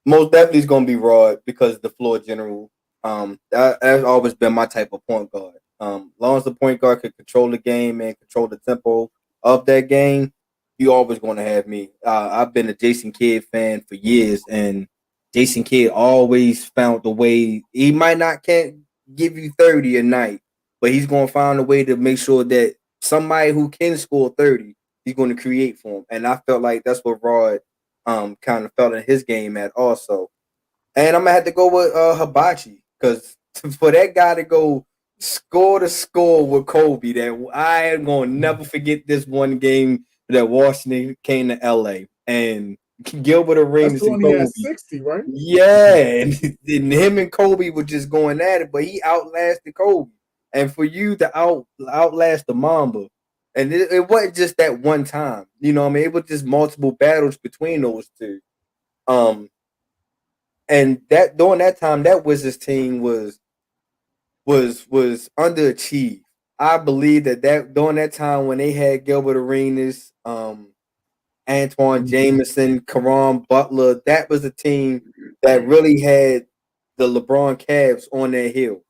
Most definitely is gonna be Rod because the floor general. That's always been my type of point guard. Long as the point guard could control the game and control the tempo of that game, you always going to have me. I've been a Jason Kidd fan for years, and Jason Kidd always found the way. He might not can't give you 30 a night, but he's going to find a way to make sure that somebody who can score 30, he's going to create for him. And I felt like that's what Rod kind of felt in his game at also. And I'm going to have to go with Hibachi, because for that guy to go score to score with Kobe, that I am going to never forget this one game that Washington came to LA and Gilbert Arenas and Kobe. He had 60, right? Yeah, and him and Kobe were just going at it, but he outlasted Kobe. And for you to outlast the Mamba, and it wasn't just that one time, it was just multiple battles between those two. And that during that time, that Wizards team was underachieved. I believe that during that time when they had Gilbert Arenas, Antoine Jameson, Caron Butler, that was a team that really had the LeBron Cavs on their heels.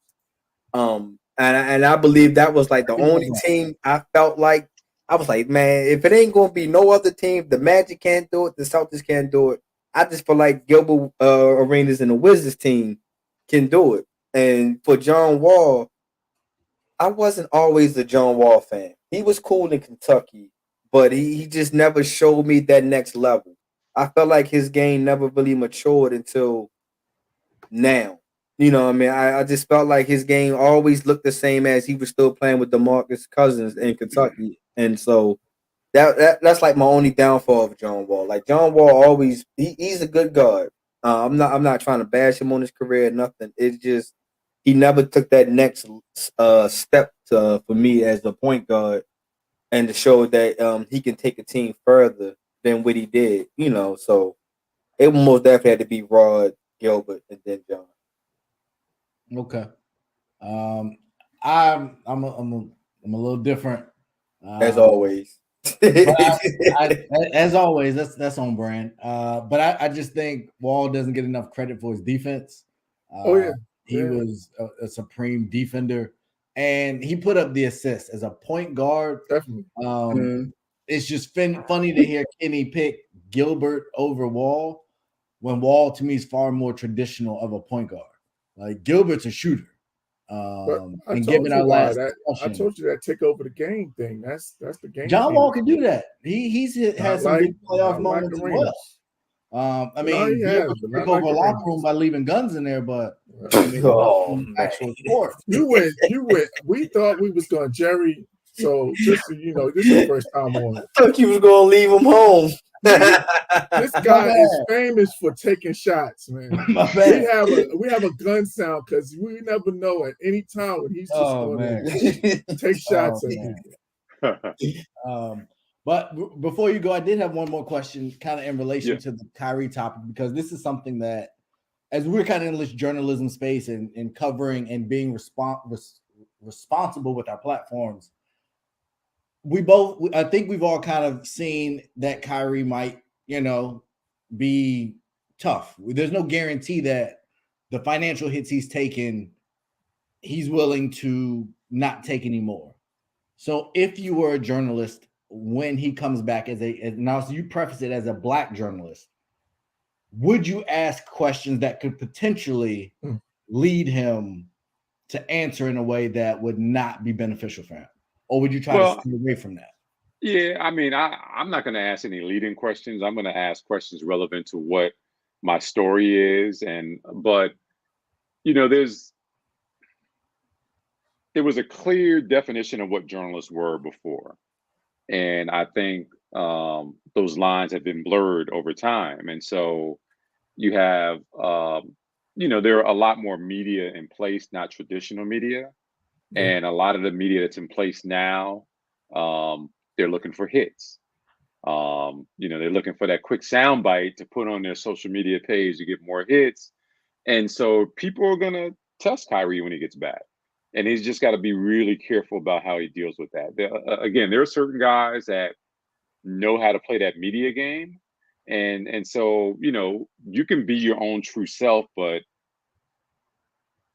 And I believe that was like the only team I felt like I was like, man, if it ain't gonna be no other team, the Magic can't do it, the Celtics can't do it. I just feel like Gilbert Arenas and the Wizards team can do it. And for John Wall, I wasn't always a John Wall fan. He was cool in Kentucky, but he just never showed me that next level. I felt like his game never really matured until now. I just felt like his game always looked the same as he was still playing with DeMarcus Cousins in Kentucky. And so that's like my only downfall of John Wall. Like John Wall always he's a good guard. I'm not trying to bash him on his career or nothing. It's just he never took that next step for me as a point guard and to show that he can take a team further than what he did, So it most definitely had to be Rod, Gilbert, and then John. Okay. I'm a little different. As always. As always, that's on brand. But I just think Wall doesn't get enough credit for his defense. He was a supreme defender, and he put up the assist as a point guard. Definitely. It's just funny to hear Kenny pick Gilbert over Wall when Wall to me is far more traditional of a point guard. Like Gilbert's a shooter. I and told giving you our why last that. I discussion. told you that take over the game thing. That's the game. John Wall can changer. do that. He's had some big playoff moments as well. I mean, he be has, able but to not take like over a the locker Rangers. room by leaving guns in there, but I mean, actual sport. You went. We thought we was going to Jerry. So just so you know, this is your first time on. I thought you was gonna leave him home. This guy is famous for taking shots, man. My bad. We have a gun sound because we never know at any time when he's just going to take shots at people. But before you go, I did have one more question, kind of in relation to the Kyrie topic, because this is something that, as we're kind of in this journalism space and covering and being responsible with our platforms, I think we've all kind of seen that Kyrie might, be tough. There's no guarantee that the financial hits he's taken, he's willing to not take anymore. So if you were a journalist when he comes back now, so you preface it as a Black journalist, would you ask questions that could potentially lead him to answer in a way that would not be beneficial for him? Or would you try to stay away from that? Yeah, I mean, I'm not going to ask any leading questions. I'm going to ask questions relevant to what my story is. But there was a clear definition of what journalists were before. And I think those lines have been blurred over time. And so you have, there are a lot more media in place, not traditional media. Yeah. And a lot of the media that's in place now, they're looking for hits. They're looking for that quick soundbite to put on their social media page to get more hits. And so people are going to test Kyrie when he gets back. And he's just got to be really careful about how he deals with that. There are certain guys that know how to play that media game. And so, you can be your own true self, but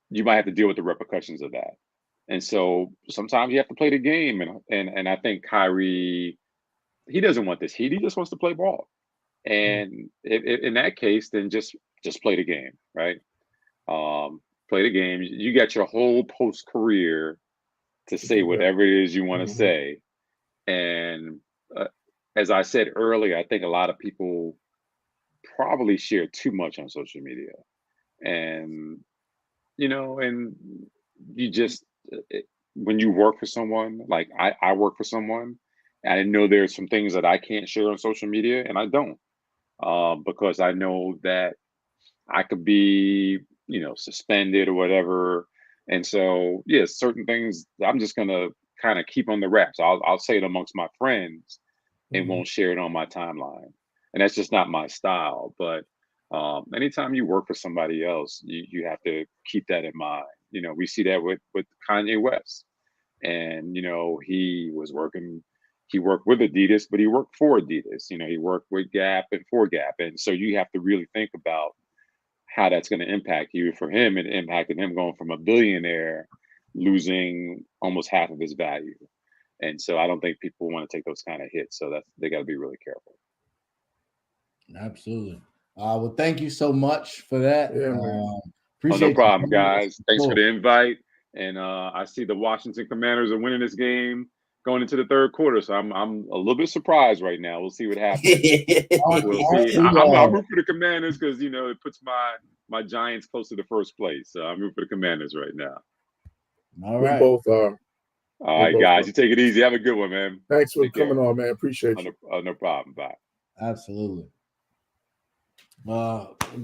you might have to deal with the repercussions of that. And so sometimes you have to play the game. And I think Kyrie, he doesn't want this heat. He just wants to play ball. And if in that case, then just play the game, right? Play the game. You got your whole post career to say whatever it is you want to say. And as I said earlier, I think a lot of people probably share too much on social media. And, and you just, when you work for someone, like I work for someone, and I know there's some things that I can't share on social media, and I don't, because I know that I could be, suspended or whatever. And so, certain things I'm just going to kind of keep on the wraps. I'll say it amongst my friends and won't share it on my timeline. And that's just not my style. But anytime you work for somebody else, you have to keep that in mind. We see that with Kanye West. And, he worked with Adidas, but he worked for Adidas. He worked with Gap and for Gap. And so you have to really think about how that's going to impact you. For him, it impacted him going from a billionaire losing almost half of his value. And so I don't think people want to take those kind of hits. So they got to be really careful. Absolutely. Well, thank you so much for that. Appreciate no problem, guys. Thanks for the invite. And I see the Washington Commanders are winning this game going into the third quarter. So I'm a little bit surprised right now. We'll see what happens. We'll see. I'm rooting for the Commanders because, it puts my Giants close to the first place. So I'm rooting for the Commanders right now. All right. We both are. All right, guys. You take it easy. Have a good one, man. Thanks for coming on, man. Appreciate you. No problem. Bye. Absolutely.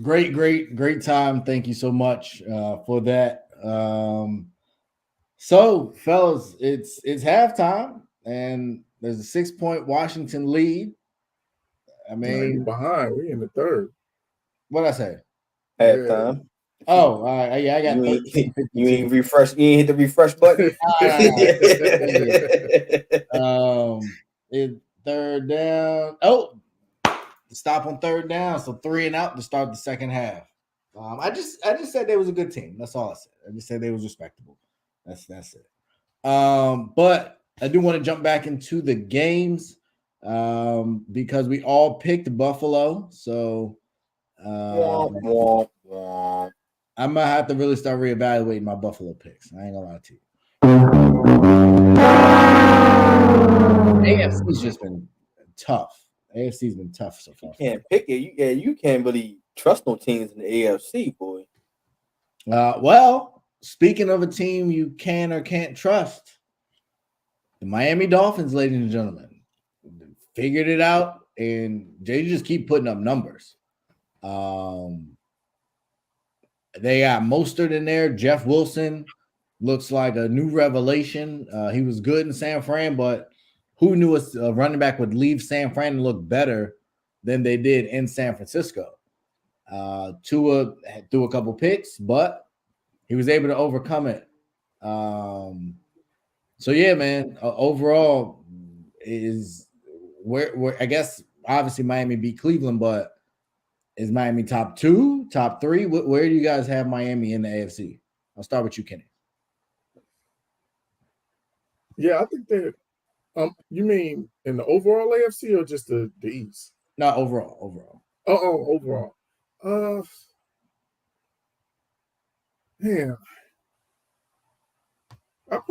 Great time. Thank you so much for that. So, fellas, it's halftime, and there's a 6-point Washington lead. I mean, behind. We in the third. What'd I say? Halftime. Oh, yeah, I got. You ain't refresh. You ain't hit the refresh button. Third down. Oh, stop on third down. So 3 and out to start the second half. I just said they was a good team. That's all I said. I just said they was respectable. That's it. But I do want to jump back into the games because we all picked Buffalo. So I I might have to really start reevaluating my Buffalo picks. I ain't gonna lie to you. AFC's just been tough. AFC's been tough so far. You can't pick it. You can't really trust no teams in the AFC, boy. Well, speaking of a team you can or can't trust, the Miami Dolphins, ladies and gentlemen, figured it out, and they just keep putting up numbers. They got Mostert in there. Jeff Wilson looks like a new revelation. He was good in San Fran, but who knew a running back would leave San Fran and look better than they did in San Francisco? Tua threw a couple picks, but he was able to overcome it. So yeah, man. Overall, is where I guess obviously Miami beat Cleveland, but is Miami top 2, top 3? Where do you guys have Miami in the AFC? I'll start with you, Kenny. Yeah, I think that. You mean in the overall AFC or just the East? No, overall. Oh, overall. Man, I'm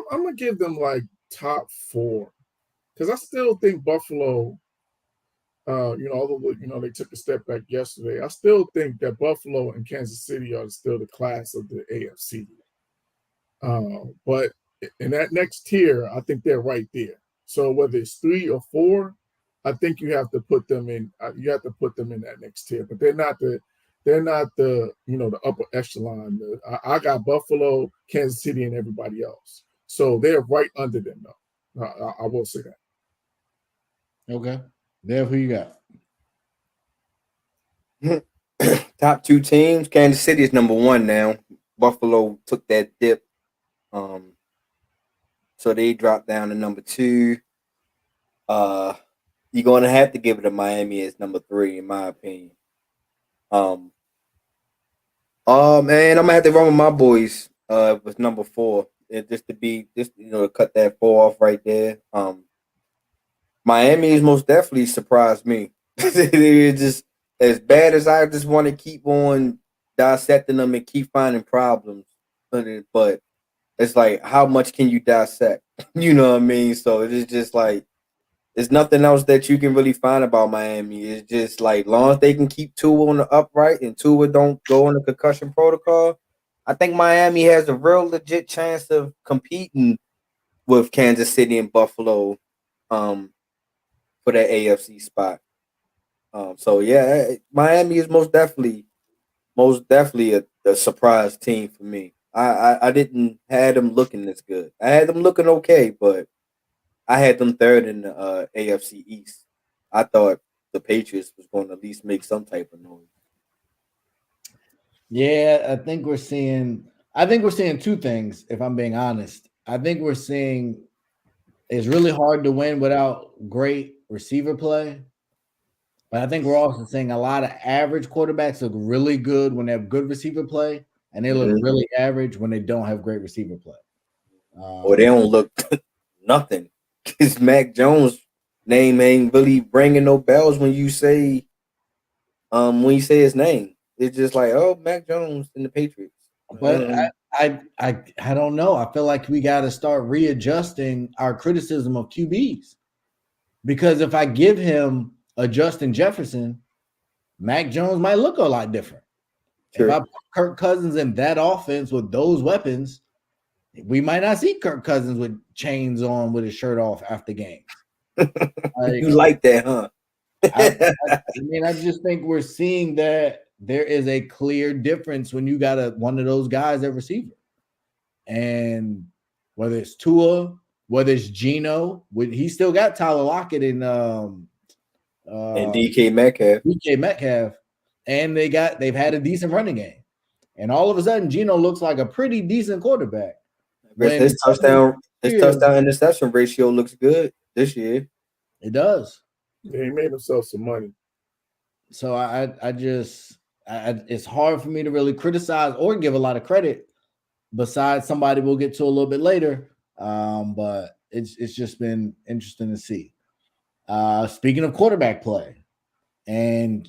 gonna give them like top 4 because I still think Buffalo. Although they took a step back yesterday, I still think that Buffalo and Kansas City are still the class of the AFC. But in that next tier, I think they're right there. So whether it's 3 or 4, I think you have to put them in. You have to put them in that next tier. But they're not the the upper echelon. I got Buffalo, Kansas City, and everybody else. So they're right under them, though. I will say that. Okay, Dev, who you got? Top 2 teams. Kansas City is number 1 now. Buffalo took that dip. So they dropped down to number 2. You're going to have to give it to Miami as number 3, in my opinion. Man, I'm gonna have to run with my boys. With number 4, just to cut that 4 off right there. Miami has most definitely surprised me. It's just as bad as I just want to keep on dissecting them and keep finding problems, but it's like, how much can you dissect? You know what I mean? So it is just like, there's nothing else that you can really find about Miami. It's just like, long as they can keep Tua on the upright and Tua don't go on the concussion protocol, I think Miami has a real legit chance of competing with Kansas City and Buffalo for that AFC spot. So yeah, Miami is most definitely a surprise team for me. I didn't have them looking this good. I had them looking okay, but I had them 3rd in the AFC East. I thought the Patriots was going to at least make some type of noise. Yeah, I think we're seeing 2 things, if I'm being honest. I think we're seeing it's really hard to win without great receiver play. But I think we're also seeing a lot of average quarterbacks look really good when they have good receiver play, and they look really average when they don't have great receiver play. Or they don't look nothing. Because Mac Jones' name ain't really ringing no bells when you say his name. It's just like, oh, Mac Jones and the Patriots. But I don't know. I feel like we got to start readjusting our criticism of QBs, because if I give him a Justin Jefferson, Mac Jones might look a lot different. Sure. If I put Kirk Cousins in that offense with those weapons, we might not see Kirk Cousins with chains on with his shirt off after games. You like that, huh? I just think we're seeing that there is a clear difference when you got one of those guys at receiver. And whether it's Tua, whether it's Geno, he still got Tyler Lockett and DK Metcalf, and they've had a decent running game. And all of a sudden, Geno looks like a pretty decent quarterback. His touchdown interception ratio looks good this year. It does. Yeah, he made himself some money. So it's hard for me to really criticize or give a lot of credit. Besides somebody we'll get to a little bit later, but it's just been interesting to see. Speaking of quarterback play, and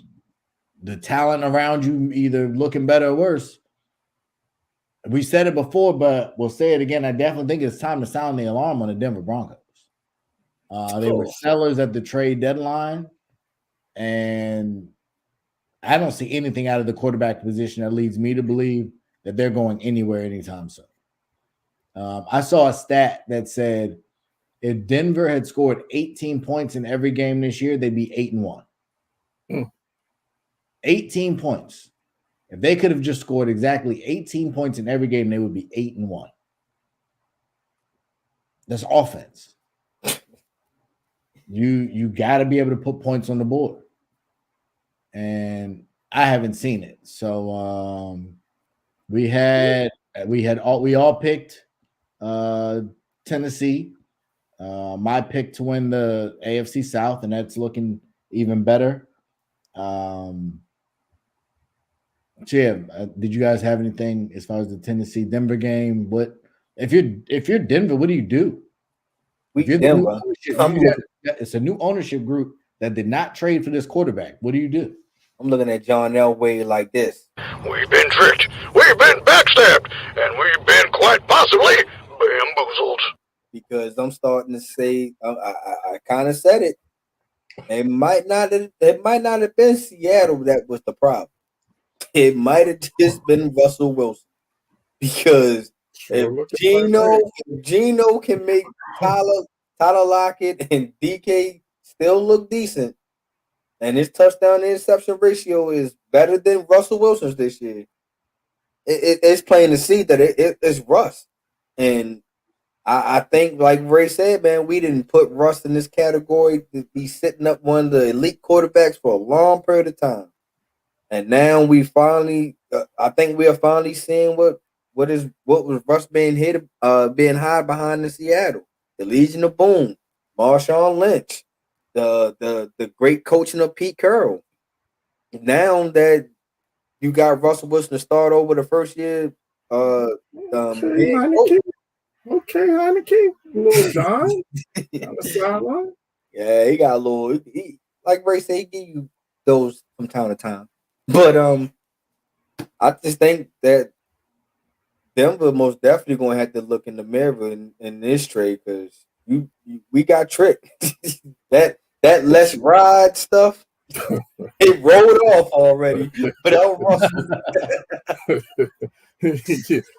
the talent around you either looking better or worse. We said it before, but we'll say it again. I definitely think it's time to sound the alarm on the Denver Broncos. They were sellers at the trade deadline, and I don't see anything out of the quarterback position that leads me to believe that they're going anywhere anytime soon. I saw a stat that said if Denver had scored 18 points in every game this year, they'd be 8-1. 18 points. If they could have just scored exactly 18 points in every game, they would be 8-1. That's offense. You got to be able to put points on the board. And I haven't seen it. So we all picked Tennessee. My pick to win the AFC South, and that's looking even better. Did you guys have anything as far as the Tennessee Denver game? What if you're Denver? What do you do? It's a new ownership group that did not trade for this quarterback. What do you do? I'm looking at John Elway like this. We've been tricked, we've been backstabbed, and we've been quite possibly bamboozled. Because I'm starting to say, I kind of said it. It might not have been Seattle that was the problem. It might have just been Russell Wilson. Because if Geno can make Tyler Lockett and DK still look decent, and his touchdown to interception ratio is better than Russell Wilson's this year, it's plain to see that it's Russ. And I think, like Ray said, man, we didn't put Russ in this category to be sitting up one of the elite quarterbacks for a long period of time. And now we finally, I think we are finally seeing what was Russ being hid behind in Seattle. The Legion of Boom, Marshawn Lynch, the great coaching of Pete Carroll. Now that you got Russell Wilson to start over the first year, Okay, Heineke, little John on the sideline. Yeah, he got a little. Like Ray said, he give you those from time to time. But I just think that Denver most definitely going to have to look in the mirror in this trade because we got tricked. that let's ride stuff, it rolled off already. But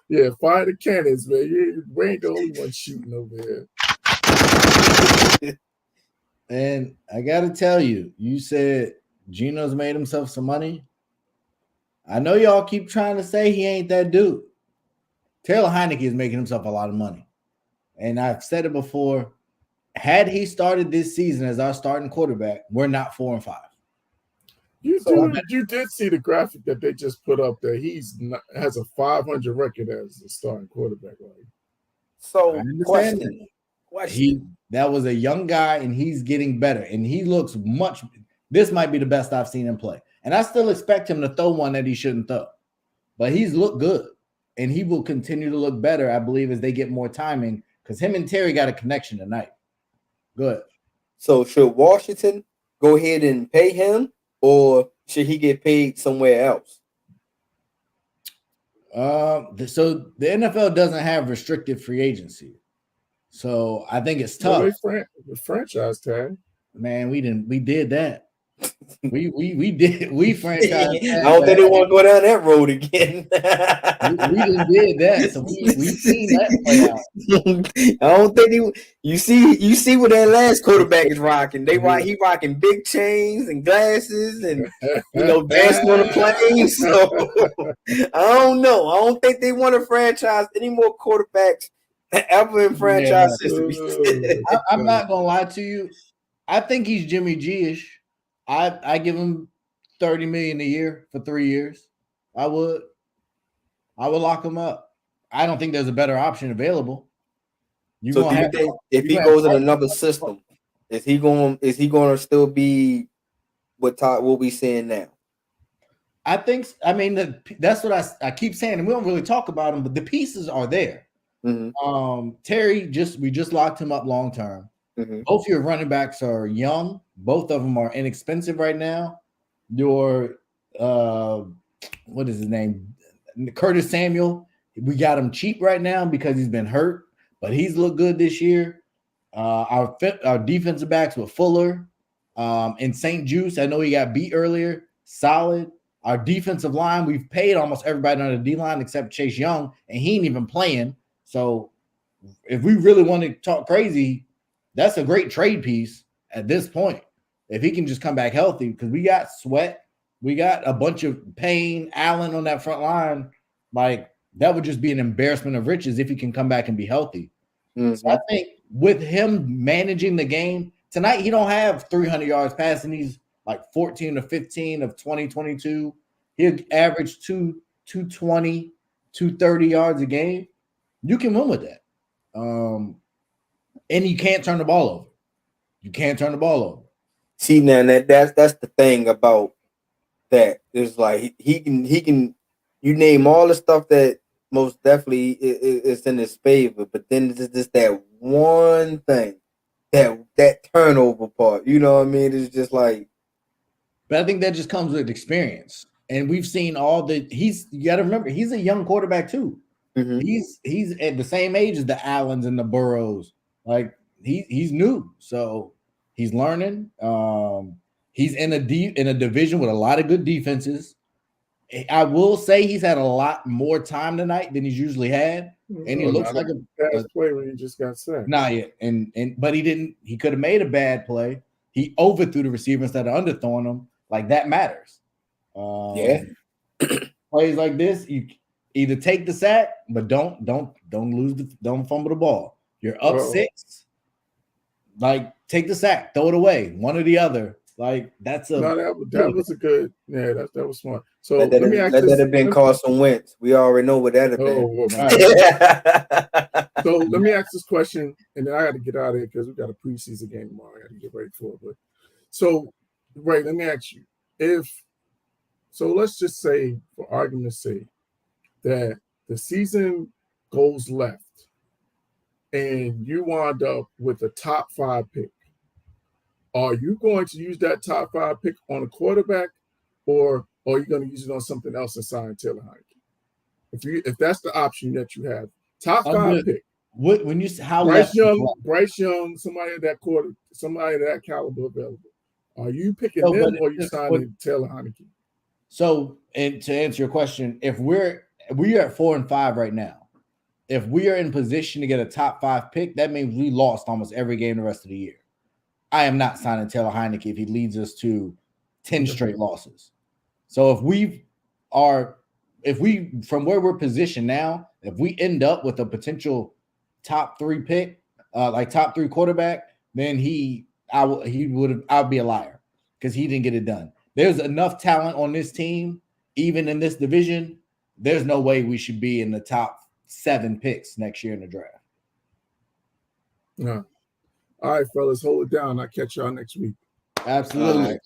yeah, fire the cannons, man. We ain't the only one shooting over here. And I got to tell you, you said Geno's made himself some money. I know y'all keep trying to say he ain't that dude. Taylor Heineke is making himself a lot of money. And I've said it before. Had he started this season as our starting quarterback, we're not 4-5. You did see the graphic that they just put up that has a 500 record as a starting quarterback. So question. That was a young guy, and he's getting better. And he looks much. This might be the best I've seen him play. And I still expect him to throw one that he shouldn't throw. But he's looked good. And he will continue to look better, I believe, as they get more timing. Because him and Terry got a connection tonight. Good. So should Washington go ahead and pay him, or should he get paid somewhere else? So the NFL doesn't have restricted free agency. So I think it's tough. The franchise tag. Man, we did that. We franchised. I don't think they want to go down that road again. we just did that, so we seen that play out. I don't think you see what that last quarterback is rocking. He rocking big chains and glasses and dancing on the plane. So I don't know. I don't think they want to franchise any more quarterbacks ever in franchise history. I'm not gonna lie to you. I think he's Jimmy G-ish. I give him $30 million a year for 3 years. I would lock him up. I don't think there's a better option available. So do you think if he goes in another system, is he going to still be what we seeing now? I think. I mean, that's what I keep saying, and we don't really talk about him, but the pieces are there. Mm-hmm. Terry we just locked him up long term. Mm-hmm. Both your running backs are young. Both of them are inexpensive right now. Your what is his name? Curtis Samuel. We got him cheap right now because he's been hurt, but he's looked good this year. Our defensive backs with Fuller and St. Juice. I know he got beat earlier. Solid. Our defensive line, we've paid almost everybody on the D line except Chase Young, and he ain't even playing. So if we really want to talk crazy, that's a great trade piece at this point. If he can just come back healthy, because we got Sweat, we got a bunch of Payne, Allen on that front line. Like, that would just be an embarrassment of riches if he can come back and be healthy. Mm-hmm. So I think with him managing the game tonight, he don't have 300 yards passing. He's like 14 to 15 of 2022. He'll average 220, 230 yards a game. You can win with that. And you can't turn the ball over. You can't turn the ball over. See, now that's the thing about that. It's like he can you name all the stuff that most definitely is in his favor, but then it's just that one thing, that turnover part. You know what I mean? It's just like. But I think that just comes with experience, and we've seen all the. You got to remember, he's a young quarterback too. Mm-hmm. He's at the same age as the Allens and the Burrows. Like he's new, so he's learning. He's in a division with a lot of good defenses. I will say he's had a lot more time tonight than he's usually had, and he looks like a play when he just got sacked. Not yet, but he didn't. He could have made a bad play. He overthrew the receiver instead of underthrowing him. Like, that matters. Plays like this, you either take the sack, but don't fumble the ball. You're up 6. Like, take the sack, throw it away, one or the other. Like, that was a good. Yeah, that was smart. So let me ask this. That have been Carson Wentz. We already know what that have been. So let me ask this question, and then I got to get out of here because we got a preseason game tomorrow. I got to get ready for it. But so, right, let me ask you let's just say, for argument's sake, that the season goes left, and you wind up with a top 5 pick. Are you going to use that top 5 pick on a quarterback, or are you going to use it on something else and sign Taylor Haney? If that's the option that you have, top 5 pick. When you how Bryce Young, somebody of that caliber available. Are you picking them, or are you signing Taylor Haney? So, and to answer your question, if we are at 4-5 right now, if we are in position to get a top 5 pick, that means we lost almost every game the rest of the year. I am not signing Taylor Haney if he leads us to 10 straight losses. So if we from where we're positioned now, if we end up with a potential top 3 pick, like top 3 quarterback, then I'll be a liar because he didn't get it done. There's enough talent on this team, even in this division. There's no way we should be in the top 7 picks next year in the draft. No. All right, fellas, hold it down. I'll catch y'all next week. Absolutely.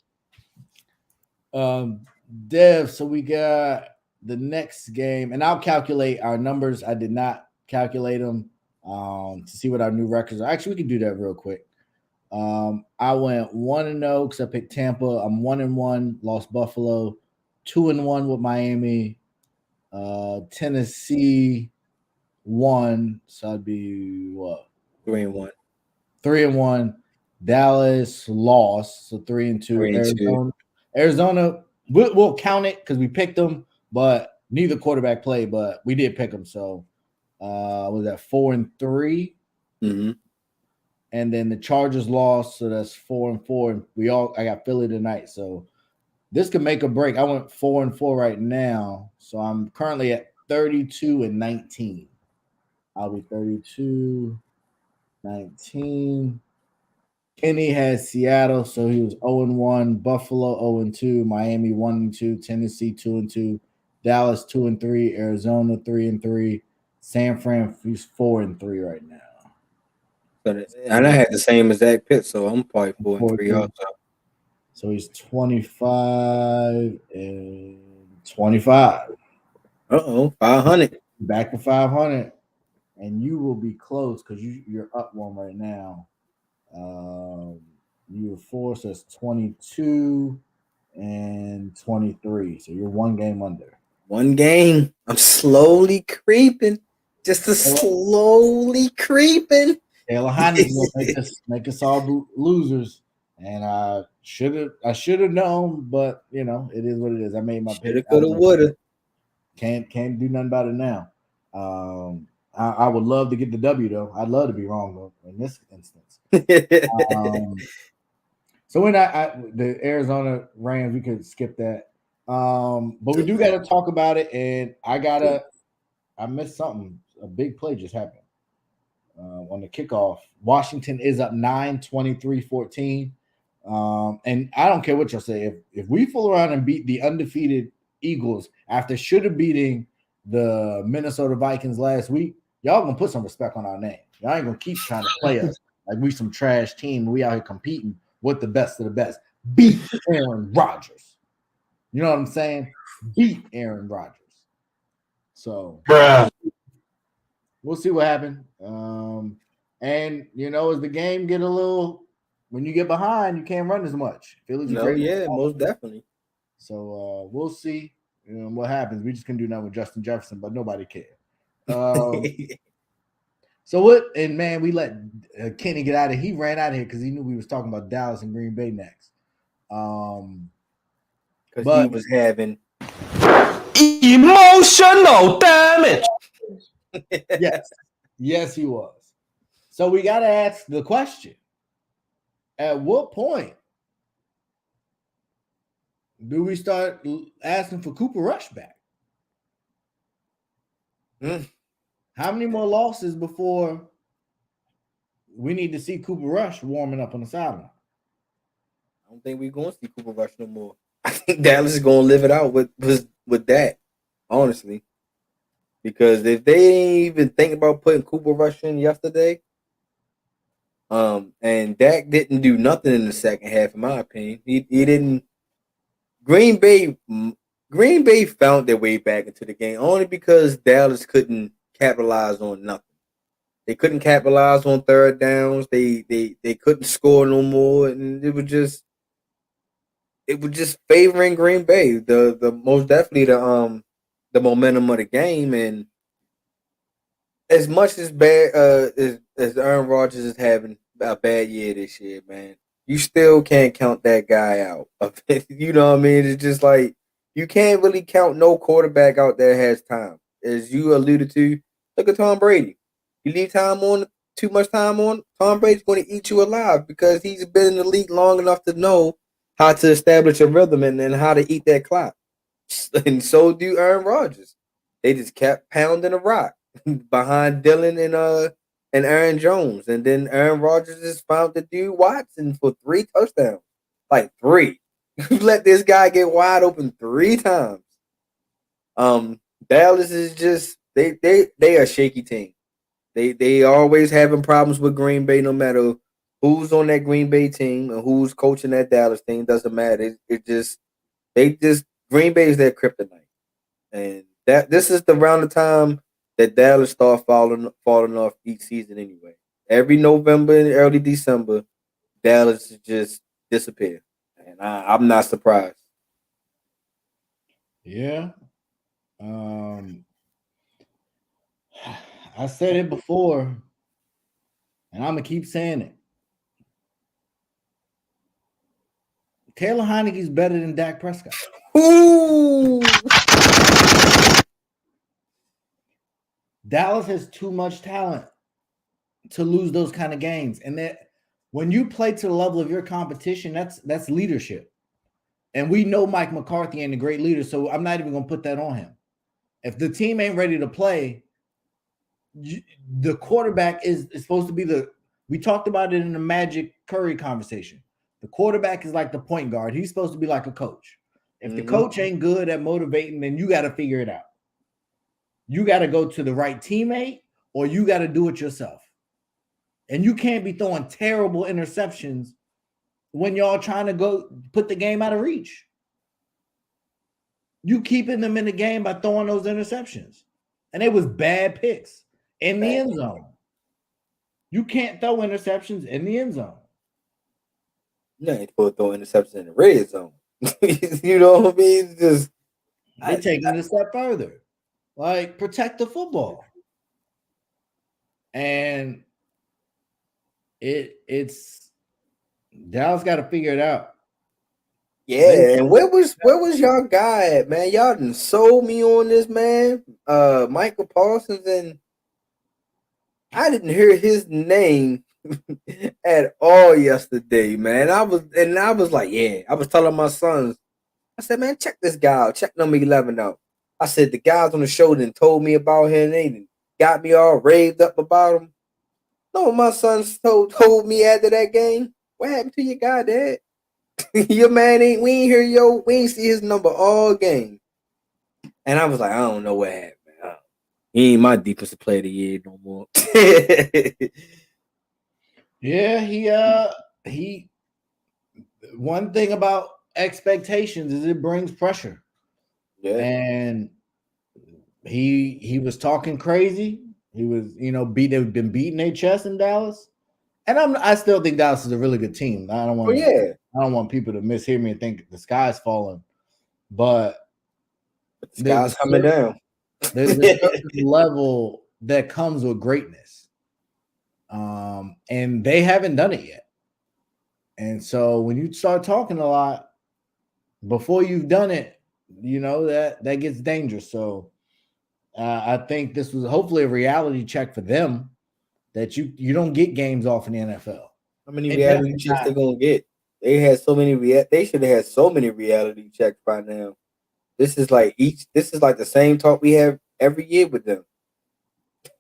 Dev, so we got the next game, and I'll calculate our numbers. I did not calculate them to see what our new records are. Actually, we can do that real quick. I went 1-0 because I picked Tampa. I'm 1-1, lost Buffalo, 2-1 with Miami. Tennessee 1, so I'd be what? 3-1. 3-1. Dallas lost, so 3-2. Arizona, we'll count it because we picked them, but neither quarterback played, but we did pick them. So was that 4-3? Mm-hmm. And then the Chargers lost, so that's 4-4. And I got Philly tonight, so this could make a break. I went 4-4 right now, so I'm currently at 32-19. I'll be 32-19. Kenny has Seattle, so he was 0-1. Buffalo 0-2. Miami 1-2. Tennessee 2-2. Dallas 2-3. Arizona 3-3. San Fran, he's 4-3 right now. And I had the same exact pick, so I'm probably 4-3 also. So he's 25-25. 500. Back to 500, and you will be close because you're up 1 right now. You were 4, so it's 22, and 23. So you're 1 game under. 1 game. I'm slowly creeping. Just slowly creeping. Taylor Haney will make us all losers. And I should have known, but it is what it is. I made my pick. Coulda, woulda. Can't do nothing about it now. I would love to get the W though. I'd love to be wrong though in this instance. So when the Arizona Rams, we could skip that. But we do got to talk about it, and I missed something. A big play just happened on the kickoff. Washington is up 9-23-14. And I don't care what y'all say. If we fool around and beat the undefeated Eagles after should have beating the Minnesota Vikings last week, y'all gonna put some respect on our name. Y'all ain't gonna keep trying to play us like we some trash team. We out here competing with the best of the best. Beat Aaron Rodgers. You know what I'm saying? Beat Aaron Rodgers. So we'll see what happens. And as the game get a little, when you get behind, you can't run as much. Most definitely. So we'll see what happens. We just can do nothing with Justin Jefferson, but nobody cares. So what? And man, we let Kenny get out of. He ran out of here because he knew we was talking about Dallas and Green Bay next. Because he was having emotional damage. Yes, he was. So we got to ask the question: at what point do we start asking for Cooper Rush back? How many more losses before we need to see Cooper Rush warming up on the sideline? I don't think we're going to see Cooper Rush no more. I think Dallas is going to live it out with that, honestly. Because if they ain't even think about putting Cooper Rush in yesterday, and Dak didn't do nothing in the second half, in my opinion. He didn't. Green Bay found their way back into the game only because Dallas couldn't capitalize on nothing. They couldn't capitalize on third downs. They couldn't score no more, and it was just favoring Green Bay. The most definitely the momentum of the game. And as much as bad as Aaron Rodgers is having a bad year this year, man, you still can't count that guy out. You know what I mean? It's just like you can't really count no quarterback out there has time. As you alluded to, look at Tom Brady. You leave too much time on, Tom Brady's going to eat you alive because he's been in the league long enough to know how to establish a rhythm and how to eat that clock. And so do Aaron Rodgers. They just kept pounding a rock behind Dylan and Aaron Jones. And then Aaron Rodgers just found the dude Watson for 3 touchdowns. Like 3. You let this guy get wide open 3 times. Dallas is just they are a shaky team. They always having problems with Green Bay no matter who's on that Green Bay team and who's coaching that Dallas team. Doesn't matter. Green Bay is their kryptonite. And this is around the time that Dallas start falling off each season anyway. Every November and early December, Dallas just disappear. And I'm not surprised. Yeah. I said it before, and I'm going to keep saying it. Taylor Heineke's better than Dak Prescott. Ooh! Dallas has too much talent to lose those kind of games. And that when you play to the level of your competition, that's leadership. And we know Mike McCarthy ain't a great leader, so I'm not even going to put that on him. If the team ain't ready to play, the quarterback is supposed to be we talked about it in the Magic Curry conversation. The quarterback is like the point guard. He's supposed to be like a coach. If the coach ain't good at motivating, then you got to figure it out. You got to go to the right teammate or you got to do it yourself. And you can't be throwing terrible interceptions when y'all trying to go put the game out of reach. You keeping them in the game by throwing those interceptions. And it was bad picks in the end zone. You can't throw interceptions in the end zone. You ain't supposed to throw interceptions in the red zone. You know what I mean? It's just They taking it a step further. Like, protect the football. And it's Dallas got to figure it out. Yeah, and where was y'all guy at, man? Y'all done sold me on this, man. Michael Parsons, and I didn't hear his name at all yesterday, man. I was like, yeah. I was telling my sons, I said, man, check this guy out. Check number 11 out. I said, the guys on the show done told me about him. They done got me all raved up about him. No, my sons told me after that game, what happened to your guy, Dad? Your man we ain't hear we ain't see his number all game. And I was like, I don't know what happened. He ain't my defensive player of the year no more. Yeah, he one thing about expectations is it brings pressure. Yeah. And he was talking crazy. He was, they've been beating their chest in Dallas. And I still think Dallas is a really good team. I don't want people to mishear me and think the sky's falling. But the sky's coming down. There's a certain level that comes with greatness. And they haven't done it yet. And so when you start talking a lot before you've done it, that gets dangerous. So I think this was hopefully a reality check for them that you don't get games off in the NFL. How many reality checks they gonna get? They had so many they should have had so many reality checks by now. This is like the same talk we have every year with them.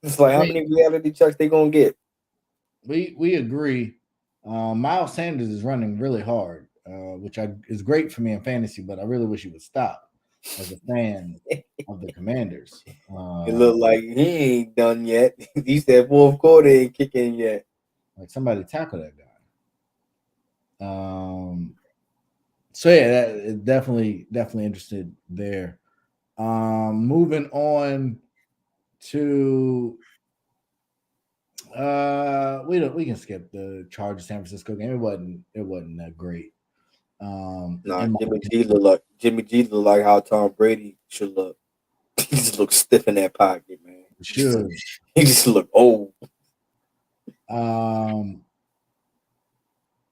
It's like how many reality checks they gonna get? We agree. Miles Sanders is running really hard, which is great for me in fantasy, but I really wish he would stop as a fan of the Commanders. It looked like he ain't done yet. He said fourth quarter ain't kicking yet. Like somebody tackle that guy. So yeah, that definitely interested there. Moving on to we can skip the Chargers San Francisco game. It wasn't that great. Jimmy G look like how Tom Brady should look. He just looks stiff in that pocket, man. Sure. He just look old.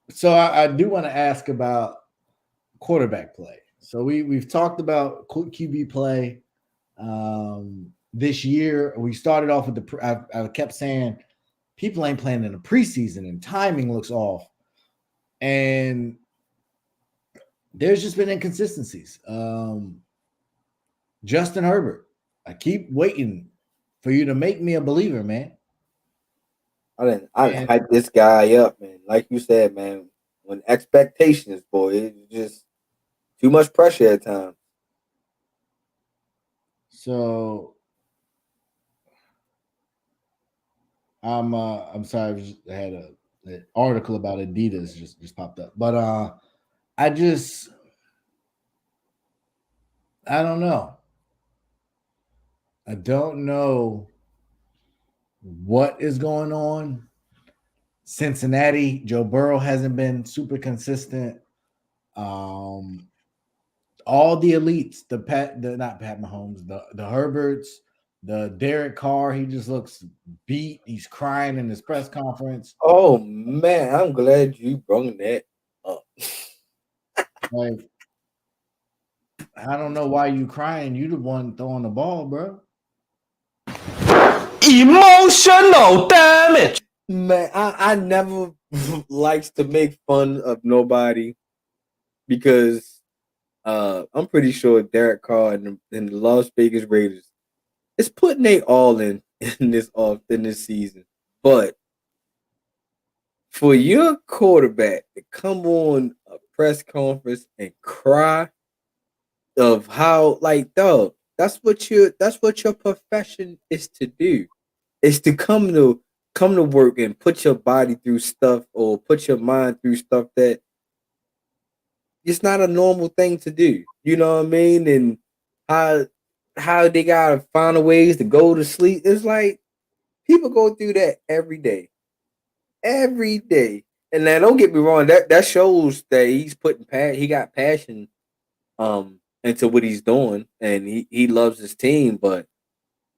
So I do want to ask about quarterback play. So we've talked about QB play this year. We started off with I kept saying people ain't playing in the preseason and timing looks off. And there's just been inconsistencies. Justin Herbert, I keep waiting for you to make me a believer, man. I didn't hype this guy up, man. Like you said, man, when expectations, boy, it's just too much pressure at times. So I'm sorry, I had an article about Adidas just popped up. But I don't know. I don't know what is going on. Cincinnati, Joe Burrow hasn't been super consistent. All the elites, not Pat Mahomes, the Herberts, the Derek Carr, he just looks beat. He's crying in his press conference. Oh man, I'm glad you brought that up. Like, I don't know why you crying. You the one throwing the ball, bro. Emotional damage. Man, I never likes to make fun of nobody because I'm pretty sure Derek Carr and the Las Vegas Raiders is putting they all in this season. But for your quarterback to come on a press conference and cry of how, like, dog, that's what your profession is to do. It's to come to work and put your body through stuff or put your mind through stuff that it's not a normal thing to do. You know what I mean? And how they gotta find ways to go to sleep. It's like people go through that every day. Every day. And now don't get me wrong, that shows that he got passion into what he's doing, and he loves his team. But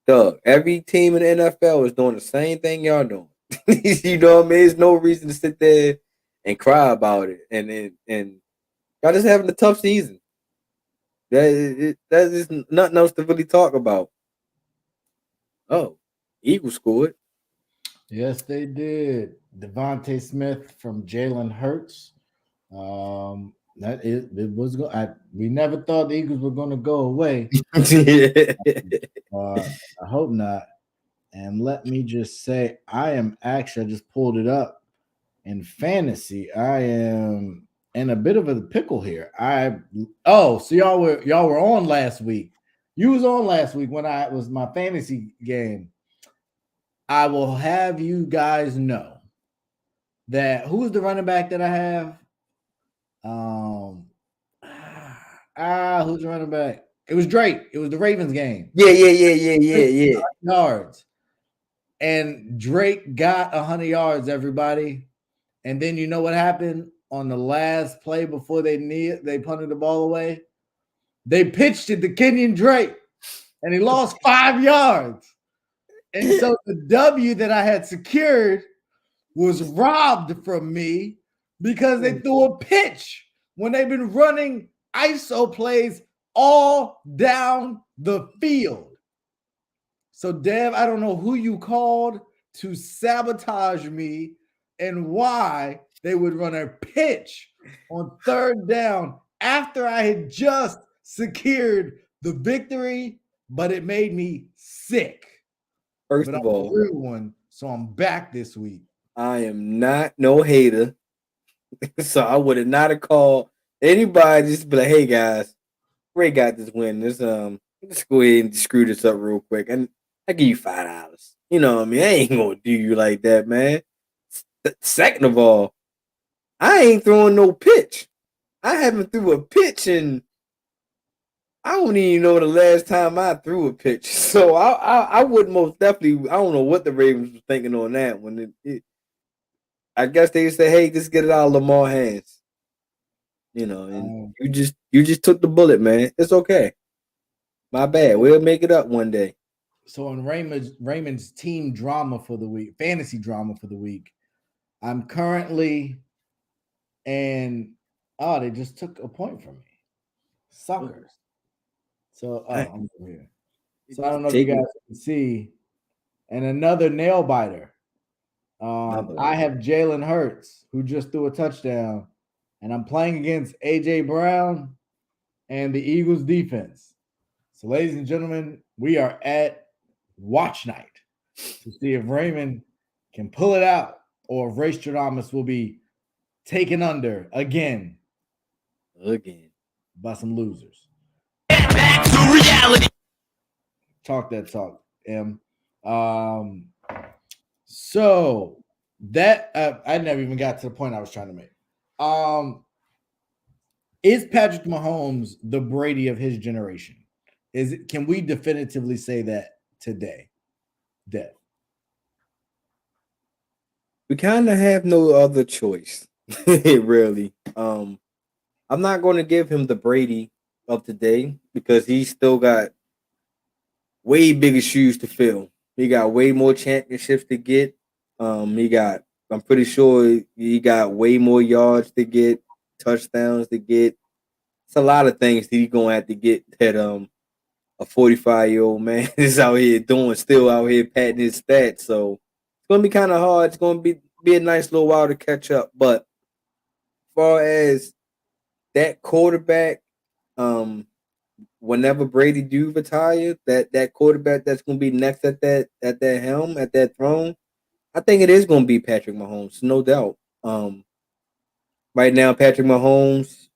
Doug, every team in the NFL is doing the same thing y'all doing. You know what I mean? There's no reason to sit there and cry about it, and y'all just having a tough season. That is nothing else to really talk about. Oh, Eagles scored. Yes, they did. Devontae Smith from Jalen Hurts. It was we never thought the Eagles were going to go away. I hope not. And let me just say, I just pulled it up in fantasy. I am in a bit of a pickle here. So y'all were on last week. You was on last week when it was my fantasy game. I will have you guys know that who's the running back that I have? Who's the running back? It was Drake. It was the Ravens game. Yeah. Yards. And Drake got 100 yards, everybody. And then you know what happened on the last play before they punted the ball away? They pitched it to Kenyon Drake, and he lost 5 yards. And so the W that I had secured was robbed from me because they threw a pitch when they've been running ISO plays all down the field. So, Dev, I don't know who you called to sabotage me and why they would run a pitch on third down after I had just secured the victory, but it made me sick. First of all, a real one, so I'm back this week. I am not no hater, so I would have not have called anybody. Just be like, "Hey guys, Ray got this win. Let's go ahead and screw this up real quick, and I give you $5. You know what I mean? I ain't gonna do you like that, man. Second of all, I ain't throwing no pitch. I haven't threw a pitch in. I don't even know the last time I threw a pitch. So I would most definitely. I don't know what the Ravens was thinking on that one. I guess they say, "Hey, just get it out of Lamar's hands." You know, and you just took the bullet, man. It's okay. My bad. We'll make it up one day. So on Raymond's team drama for the week, fantasy drama for the week, I'm currently they just took a point from me. Suckers. So I'm over here. So I don't know if you guys can see. And another nail biter. I have Jalen Hurts, who just threw a touchdown, and I'm playing against AJ Brown and the Eagles defense. So, ladies and gentlemen, we are at watch night to see if Raymond can pull it out or if Race Stradamus will be taken under again by some losers. Back to reality. Talk that talk, M. So that I never even got to the point I was trying to make. Is Patrick Mahomes the Brady of his generation? Can we definitively say that today? Dev. We kind of have no other choice, really. I'm not going to give him the Brady of today because he's still got way bigger shoes to fill. He got way more championships to get. I'm pretty sure he got way more yards to get, touchdowns to get. It's a lot of things that he's going to have to get that a 45-year-old man is out here doing, still out here patting his stats. So it's going to be kind of hard. It's going to be a nice little while to catch up. But as far as that quarterback, whenever Brady do retire, that quarterback that's going to be next at that helm, at that throne, I think it is going to be Patrick Mahomes, no doubt. Right now, Patrick Mahomes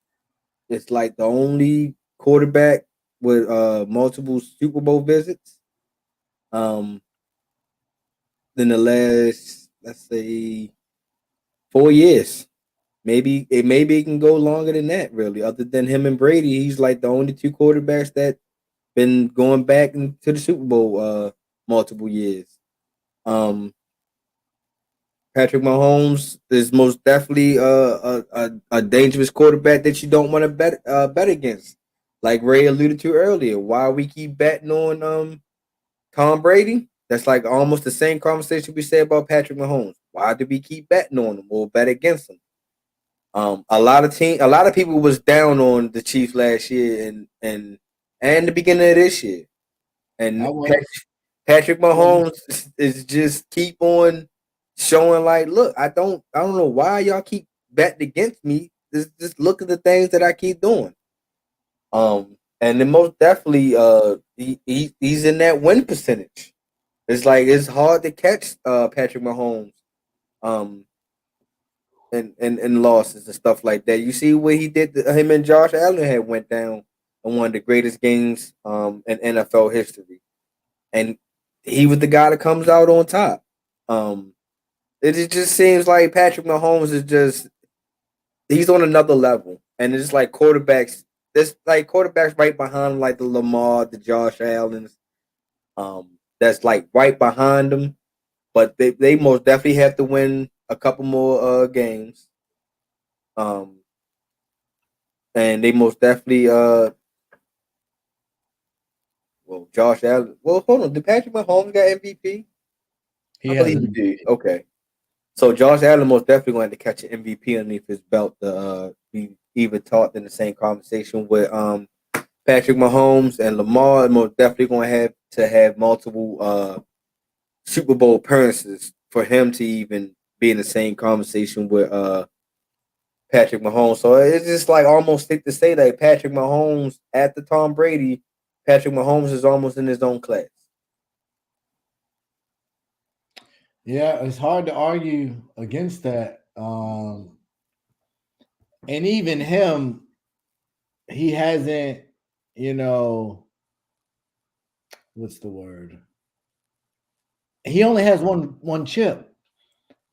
is like the only quarterback with multiple Super Bowl visits. In the last, let's say, 4 years. Maybe it can go longer than that, really. Other than him and Brady, he's like the only two quarterbacks that been going back into the Super Bowl multiple years. Patrick Mahomes is most definitely a dangerous quarterback that you don't want to bet against. like Ray alluded to earlier, why we keep betting on Tom Brady? That's like almost the same conversation we said about Patrick Mahomes. Why do we keep betting on him or bet against him? A lot of people was down on the Chiefs last year and the beginning of this year. And Patrick Mahomes is just keep on showing like, look, I don't know why y'all keep betting against me. Just look at the things that I keep doing. And then most definitely he's in that win percentage. It's like it's hard to catch Patrick Mahomes and losses and stuff like that. You see what he did him and Josh Allen had went down in one of the greatest games in NFL history. And he was the guy that comes out on top. It just seems like Patrick Mahomes is just he's on another level. And it's like quarterbacks. There's like quarterbacks right behind him, like the Lamar, the Josh Allens. That's like right behind them. But they most definitely have to win a couple more games. And they most definitely Josh Allen. Well, hold on. Did Patrick Mahomes got MVP? I believe he did. Okay. So Josh Allen most definitely going to catch an MVP underneath his belt to be even taught in the same conversation with Patrick Mahomes and Lamar. Most definitely going to have multiple Super Bowl appearances for him to even be in the same conversation with Patrick Mahomes. So it's just like almost safe to say that Patrick Mahomes after Tom Brady, Patrick Mahomes is almost in his own class. Yeah, it's hard to argue against that. And even him, he hasn't, what's the word? He only has one chip.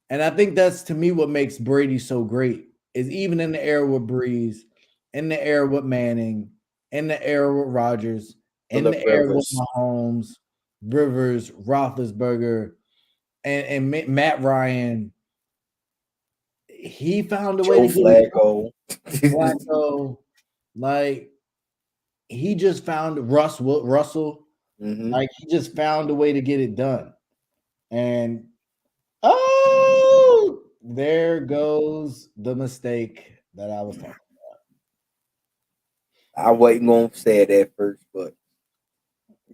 And I think that's to me what makes Brady so great is even in the era with Breeze, in the era with Manning, in the era with Rodgers, in the era with Mahomes, Rivers, Roethlisberger, and Matt Ryan, he found a way to get Flacco. Like he just found Russell. Mm-hmm. Like he just found a way to get it done. And there goes the mistake that I was talking about. I wasn't going to say it at first, but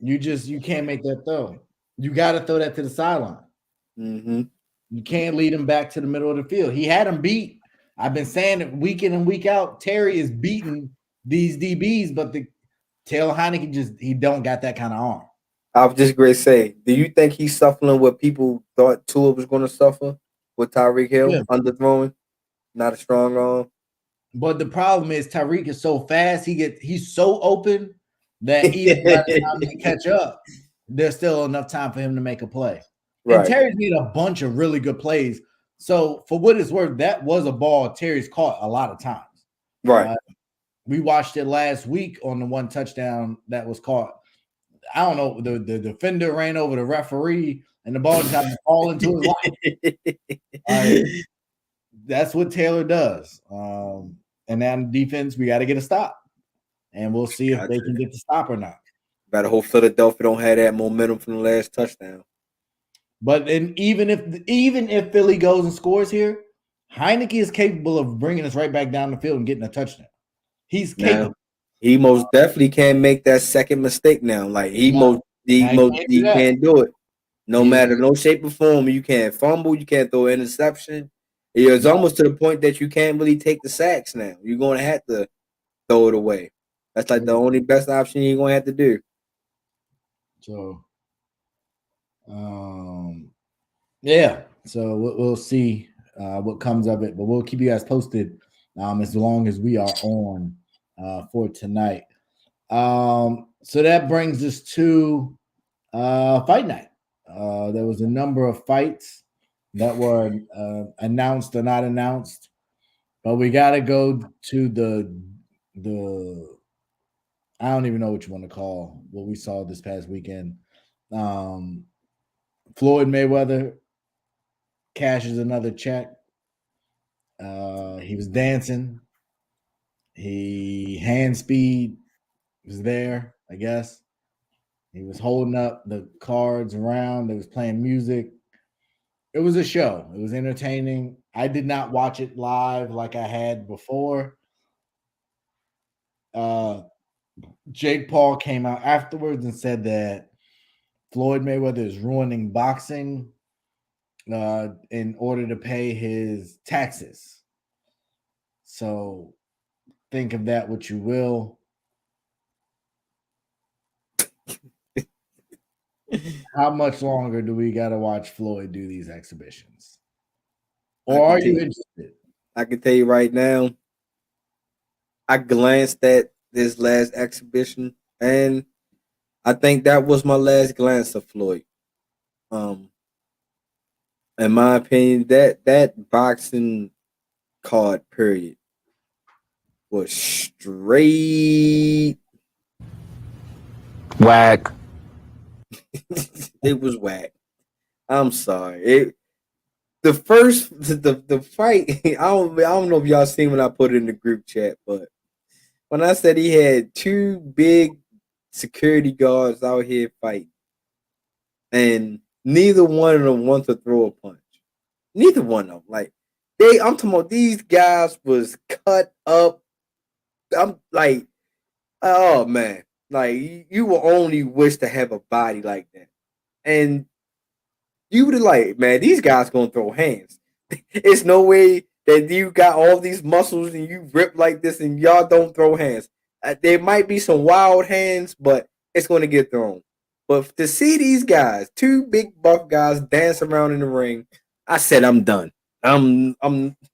you can't make that throw. You got to throw that to the sideline. Mm-hmm. You can't lead him back to the middle of the field. He had him beat. I've been saying it week in and week out. Terry is beating these DBs, but the Taylor Haney he don't got that kind of arm. I was just going to say, do you think he's suffering what people thought Tua was going to suffer with Tyreek Hill underthrowing, not a strong arm? But the problem is Tyreek is so fast. He's so open that even by the time they catch up, there's still enough time for him to make a play. Right. And Terry's made a bunch of really good plays. So for what it's worth, that was a ball Terry's caught a lot of times. Right. We watched it last week on the one touchdown that was caught. I don't know. The defender ran over the referee and the ball just happened to fall into his lap. That's what Taylor does. And then defense, we got to get a stop. And we'll see if they can get the stop or not. Better hope Philadelphia don't have that momentum from the last touchdown. But even if Philly goes and scores here, Heineke is capable of bringing us right back down the field and getting a touchdown. He's capable. Now, he most definitely can't make that second mistake now. Like he can't do it. No matter no shape or form. You can't fumble. You can't throw an interception. It's almost to the point that you can't really take the sacks now. You're going to have to throw it away. That's like the only best option you're going to have to do. So, yeah. So we'll see what comes of it, but we'll keep you guys posted as long as we are on for tonight. So that brings us to fight night. There was a number of fights that were announced or not announced, but we got to go to the I don't even know what you want to call what we saw this past weekend. Floyd Mayweather cashes another check. He was dancing. He hand speed was there, I guess. He was holding up the cards around. They was playing music. It was a show. It was entertaining. I did not watch it live like I had before. Jake Paul came out afterwards and said that Floyd Mayweather is ruining boxing in order to pay his taxes. So think of that what you will. How much longer do we got to watch Floyd do these exhibitions? Or are you interested? I can tell you right now, I glanced at this last exhibition, and I think that was my last glance of Floyd. In my opinion, that boxing card period was straight Whack. It was whack. I'm sorry. The fight. I don't know if y'all seen when I put it in the group chat, but when I said he had two big security guards out here fighting, and neither one of them wants to throw a punch. Neither one of them. Like I'm talking about these guys was cut up. I'm like, oh man, like you will only wish to have a body like that, and you would like, man, these guys gonna throw hands. It's no way that you got all these muscles and you rip like this and y'all don't throw hands. There might be some wild hands, but it's going to get thrown. But to see these guys, two big buff guys dance around in the ring, I said I'm done. I'm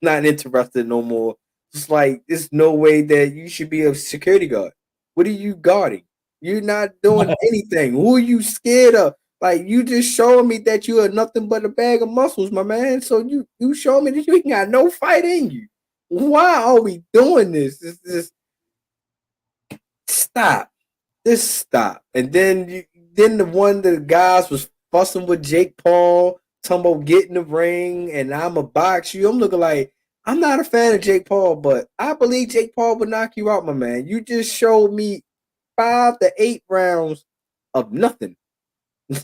not interested no more. It's like there's no way that you should be a security guard. What are you guarding? You're not doing anything. Who are you scared of? Like you just showing me that you are nothing but a bag of muscles, my man. So you show me that you ain't got no fight in you. Why are we doing this? This stop. Just stop. And then the guys was fussing with Jake Paul, talking about getting the ring, and I'ma box you. I'm looking like I'm not a fan of Jake Paul, but I believe Jake Paul would knock you out, my man. You just showed me 5 to 8 rounds of nothing.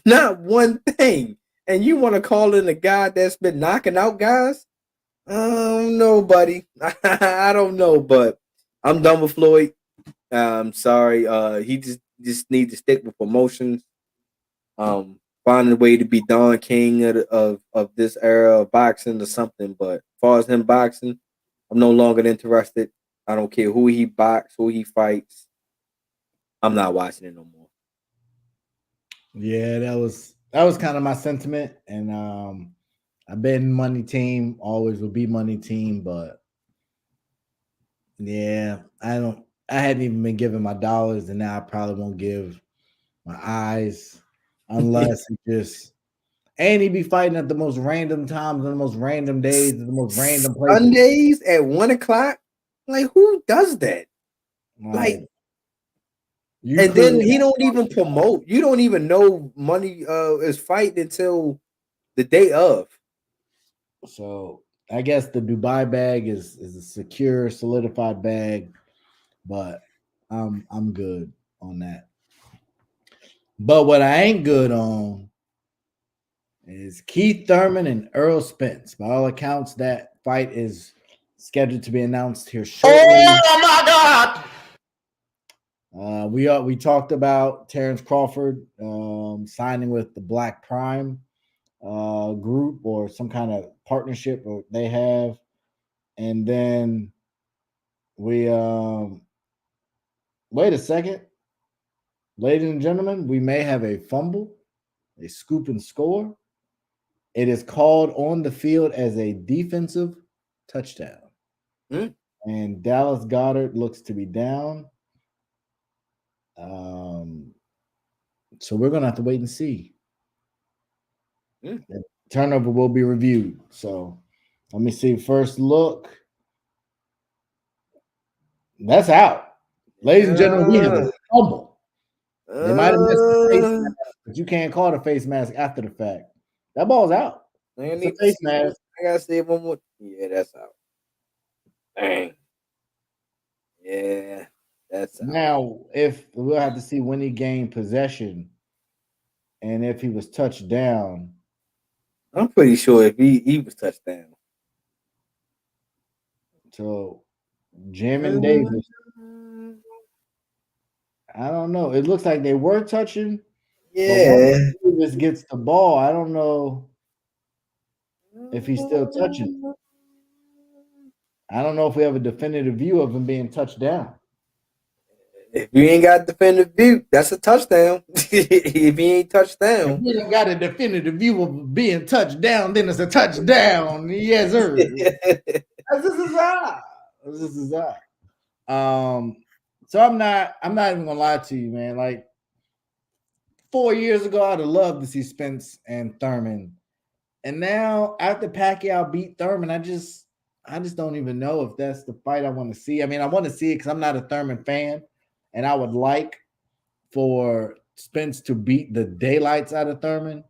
Not one thing. And you want to call in a guy that's been knocking out guys? I don't know, buddy. I don't know, but I'm done with Floyd. I'm sorry. He just needs to stick with promotions. Find a way to be Don King of this era of boxing or something. But as far as him boxing, I'm no longer interested. I don't care who he boxes, who he fights. I'm not watching it no more. Yeah, that was kind of my sentiment, and I've been money team, always will be money team, but yeah, I hadn't even been giving my dollars, and now I probably won't give my eyes unless it just and he be fighting at the most random times, on the most random days, the most random places. Sundays at 1:00. Like who does that? Like. And then he don't even promote. You don't even know money is fighting until the day of. So I guess the Dubai bag is a secure, solidified bag, but I'm good on that. But what I ain't good on is Keith Thurman and Earl Spence. By all accounts, that fight is scheduled to be announced here shortly. Oh my God! We talked about Terrence Crawford signing with the Black Prime group or some kind of partnership or they have, and then we wait a second, ladies and gentlemen, we may have a fumble, a scoop and score. It is called on the field as a defensive touchdown, and Dallas Goedert looks to be down. So we're gonna have to wait and see. The turnover will be reviewed. So let me see. First look. That's out. Ladies and gentlemen, we have a fumble. They might have missed the face mask, but you can't call it a face mask after the fact. That ball's out. It's a face mask. I gotta see one more. Yeah, that's out. Dang. Yeah, That's Now, if we'll have to see when he gained possession and if he was touched down. I'm pretty sure if he was touchdown. So Jamin Davis, I don't know. It looks like they were touching. Yeah. But once Davis gets the ball, I don't know if he's still touching. I don't know if we have a definitive view of him being touched down. If you ain't got definitive view, that's a touchdown. If he ain't touchdown. If you ain't got a definitive view of being touched down, then it's a touchdown. Yes, sir. This is that. So I'm not even gonna lie to you, man. Like 4 years ago, I'd have loved to see Spence and Thurman. And now after Pacquiao beat Thurman, I just don't even know if that's the fight I want to see. I mean, I want to see it because I'm not a Thurman fan, and I would like for Spence to beat the daylights out of Thurman.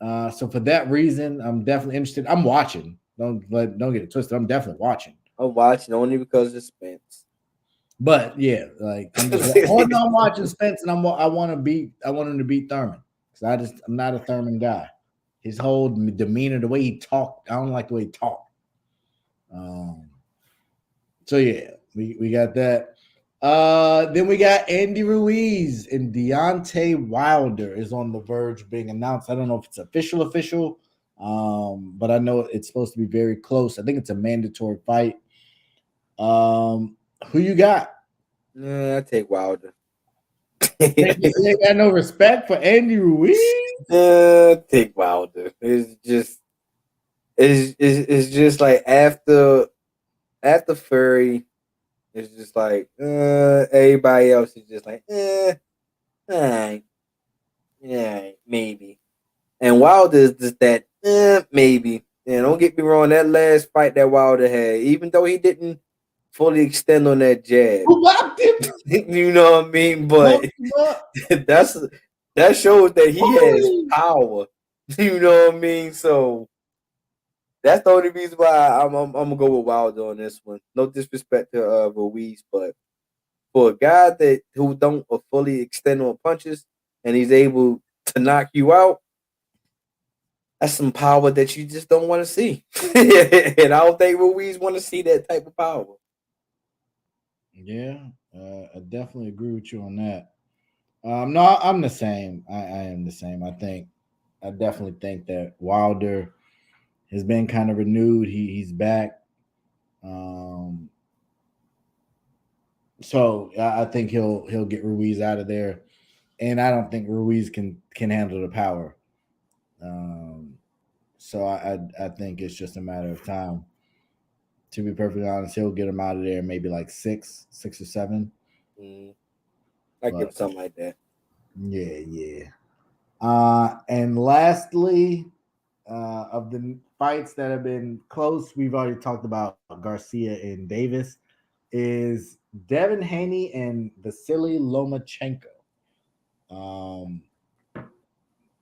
So for that reason, I'm definitely interested. I'm watching. Don't get it twisted. I'm definitely watching. I'm watching only because of Spence. But yeah, like I'm watching Spence, and I want him to beat Thurman because I'm not a Thurman guy. His whole demeanor, the way he talked, I don't like the way he talked. So yeah, we got that. Then we got Andy Ruiz and Deontay Wilder is on the verge of being announced. I don't know if it's official, but I know it's supposed to be very close. I think it's a mandatory fight. Who you got? I take Wilder. You ain't got no respect for Andy Ruiz? Take Wilder. It's just like after Fury, it's just like everybody else is just like all right, yeah, maybe. And Wilder is just that maybe. And don't get me wrong, that last fight that Wilder had, even though he didn't fully extend on that jab, you know what I mean? But that shows that he has power. You know what I mean? So that's the only reason why I'm gonna go with Wilder on this one. No disrespect to Ruiz, but for a guy who don't fully extend on punches and he's able to knock you out, that's some power that you just don't want to see. And I don't think Ruiz want to see that type of power. Yeah, I definitely agree with you on that. No, I'm the same. I am the same. I definitely think that Wilder has been kind of renewed. He's back. So I think he'll get Ruiz out of there, and I don't think Ruiz can handle the power. So I think it's just a matter of time. To be perfectly honest, he'll get him out of there maybe like 6 or 7. I give something like that. Yeah. And lastly, of the fights that have been close, we've already talked about Garcia and Davis, is Devin Haney and Vasily Lomachenko.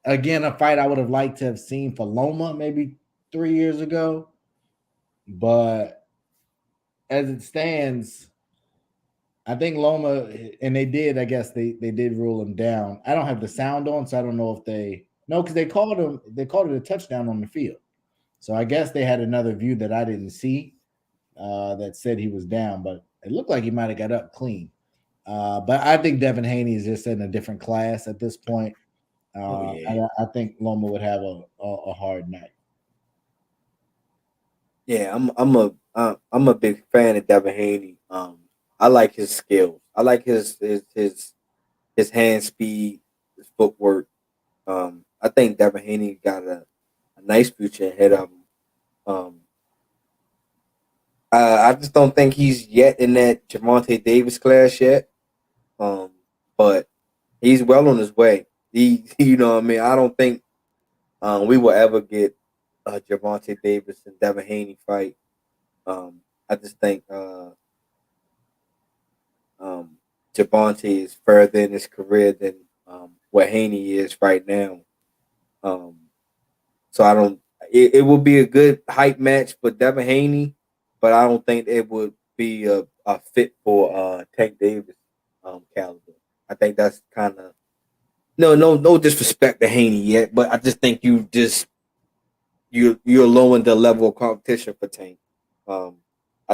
Again, a fight I would have liked to have seen for Loma maybe 3 years ago. But as it stands, I think Loma, and they did, I guess they did rule him down. I don't have the sound on, so I don't know if because they called it a touchdown on the field. So I guess they had another view that I didn't see that said he was down, but it looked like he might have got up clean. But I think Devin Haney is just in a different class at this point. I think Loma would have a hard night. Yeah, I'm a big fan of Devin Haney. I like his skills. I like his hand speed, his footwork. I think Devin Haney got a nice future ahead of him. I just don't think he's yet in that Gervonta Davis class yet. But he's well on his way. You know what I mean? I don't think we will ever get a Gervonta Davis and Devin Haney fight. I just think Gervonta is further in his career than what Haney is right now. So I don't. It will be a good hype match for Devin Haney, but I don't think it would be a fit for Tank Davis. caliber. I think that's kind of no disrespect to Haney yet, but I just think you're lowering the level of competition for Tank. I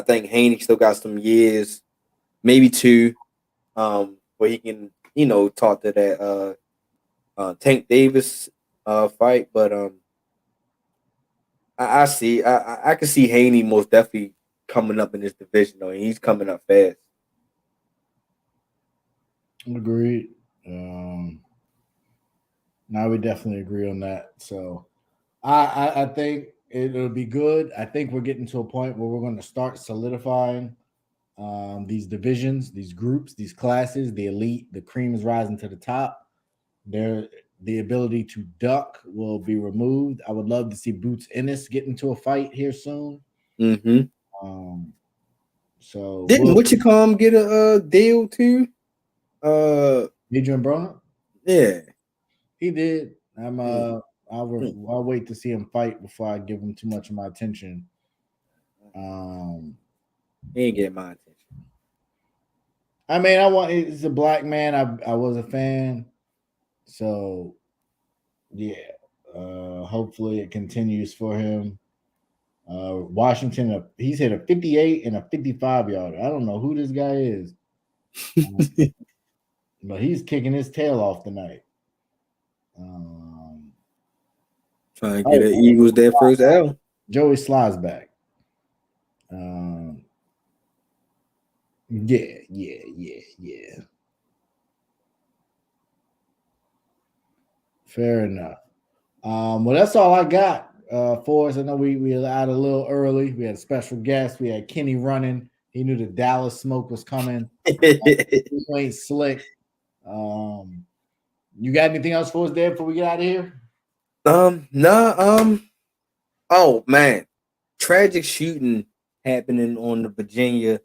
think Haney still got some years, maybe 2, where he can talk to that Tank Davis fight, but I can see Haney most definitely coming up in this division though, and he's coming up fast. Agreed. Now we definitely agree on that. So I think it'll be good. I think we're getting to a point where we're going to start solidifying these divisions, these groups, these classes. The elite, the cream is rising to the top. The ability to duck will be removed. I would love to see Boots Ennis get into a fight here soon. Mm-hmm. So didn't what you call him get a deal too? Adrian Bron? Yeah, he did. I'll wait to see him fight before I give him too much of my attention. He ain't getting my attention. I mean, he's a black man. I was a fan. So yeah. Hopefully it continues for him. Washington, he's hit a 58 and a 55 yarder. I don't know who this guy is. But he's kicking his tail off tonight. Trying to get the Eagles their first L. Joey Sly's back. Yeah. Fair enough. Well, that's all I got for us. I know we were out a little early. We had a special guest. We had Kenny running. He knew the Dallas smoke was coming. He ain't slick. You got anything else for us there before we get out of here? No. Oh man, tragic shooting happening on the Virginia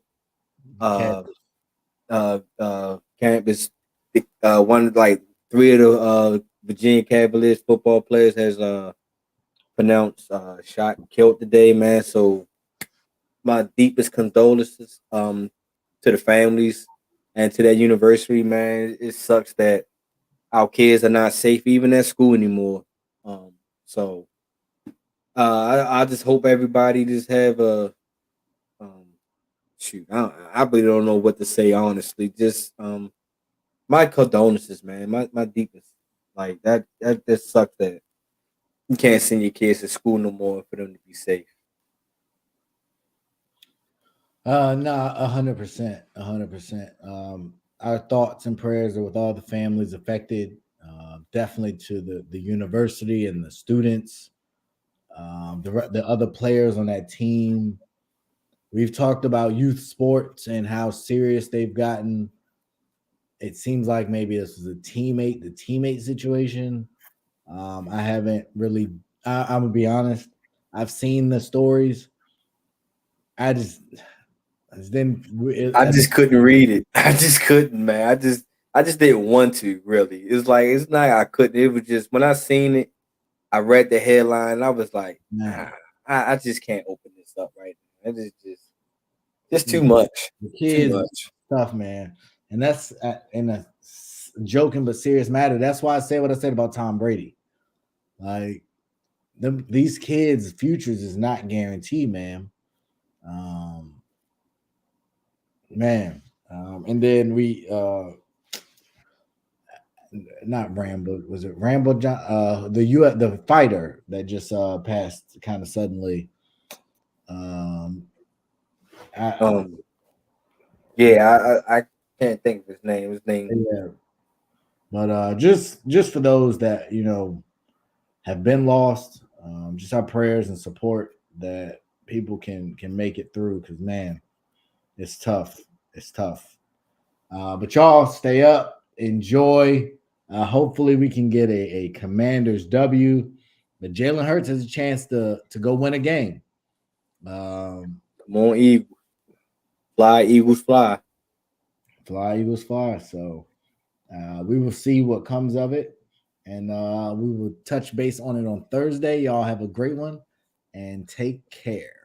campus. One like 3 of the Virginia Cavaliers football players has pronounced shot and killed today, man. So my deepest condolences to the families and to that university, man. It sucks that our kids are not safe even at school anymore. So I just hope everybody just have a shoot. I really don't know what to say honestly. Just my condolences, man. My deepest, like that sucks that you can't send your kids to school no more for them to be safe. No, 100%, 100%. Our thoughts and prayers are with all the families affected. Definitely to the university and the students, the other players on that team. We've talked about youth sports and how serious they've gotten. It seems like maybe this was the teammate situation. I haven't really. I'm gonna be honest. I've seen the stories. I just couldn't read it. I just couldn't, man. I just didn't want to really. It's not I couldn't. It was just when I seen it, I read the headline. And I was like, nah, I just can't open this up right now. It's just too much. The kids, too much stuff, man. And that's in a joking but serious matter. That's why I say what I said about Tom Brady. Like these kids' futures is not guaranteed, man. And then we not Rambo, was it Rambo John, the fighter that just passed kind of suddenly. I can't think of his name. Yeah. But just for those that have been lost, just our prayers and support that people can make it through, because man, it's tough. But y'all stay up, enjoy. Hopefully we can get a Commanders W. But Jalen Hurts has a chance to go win a game. Come on, Eagles. Fly, Eagles, fly. Fly, Eagles, fly. So we will see what comes of it. And we will touch base on it on Thursday. Y'all have a great one and take care.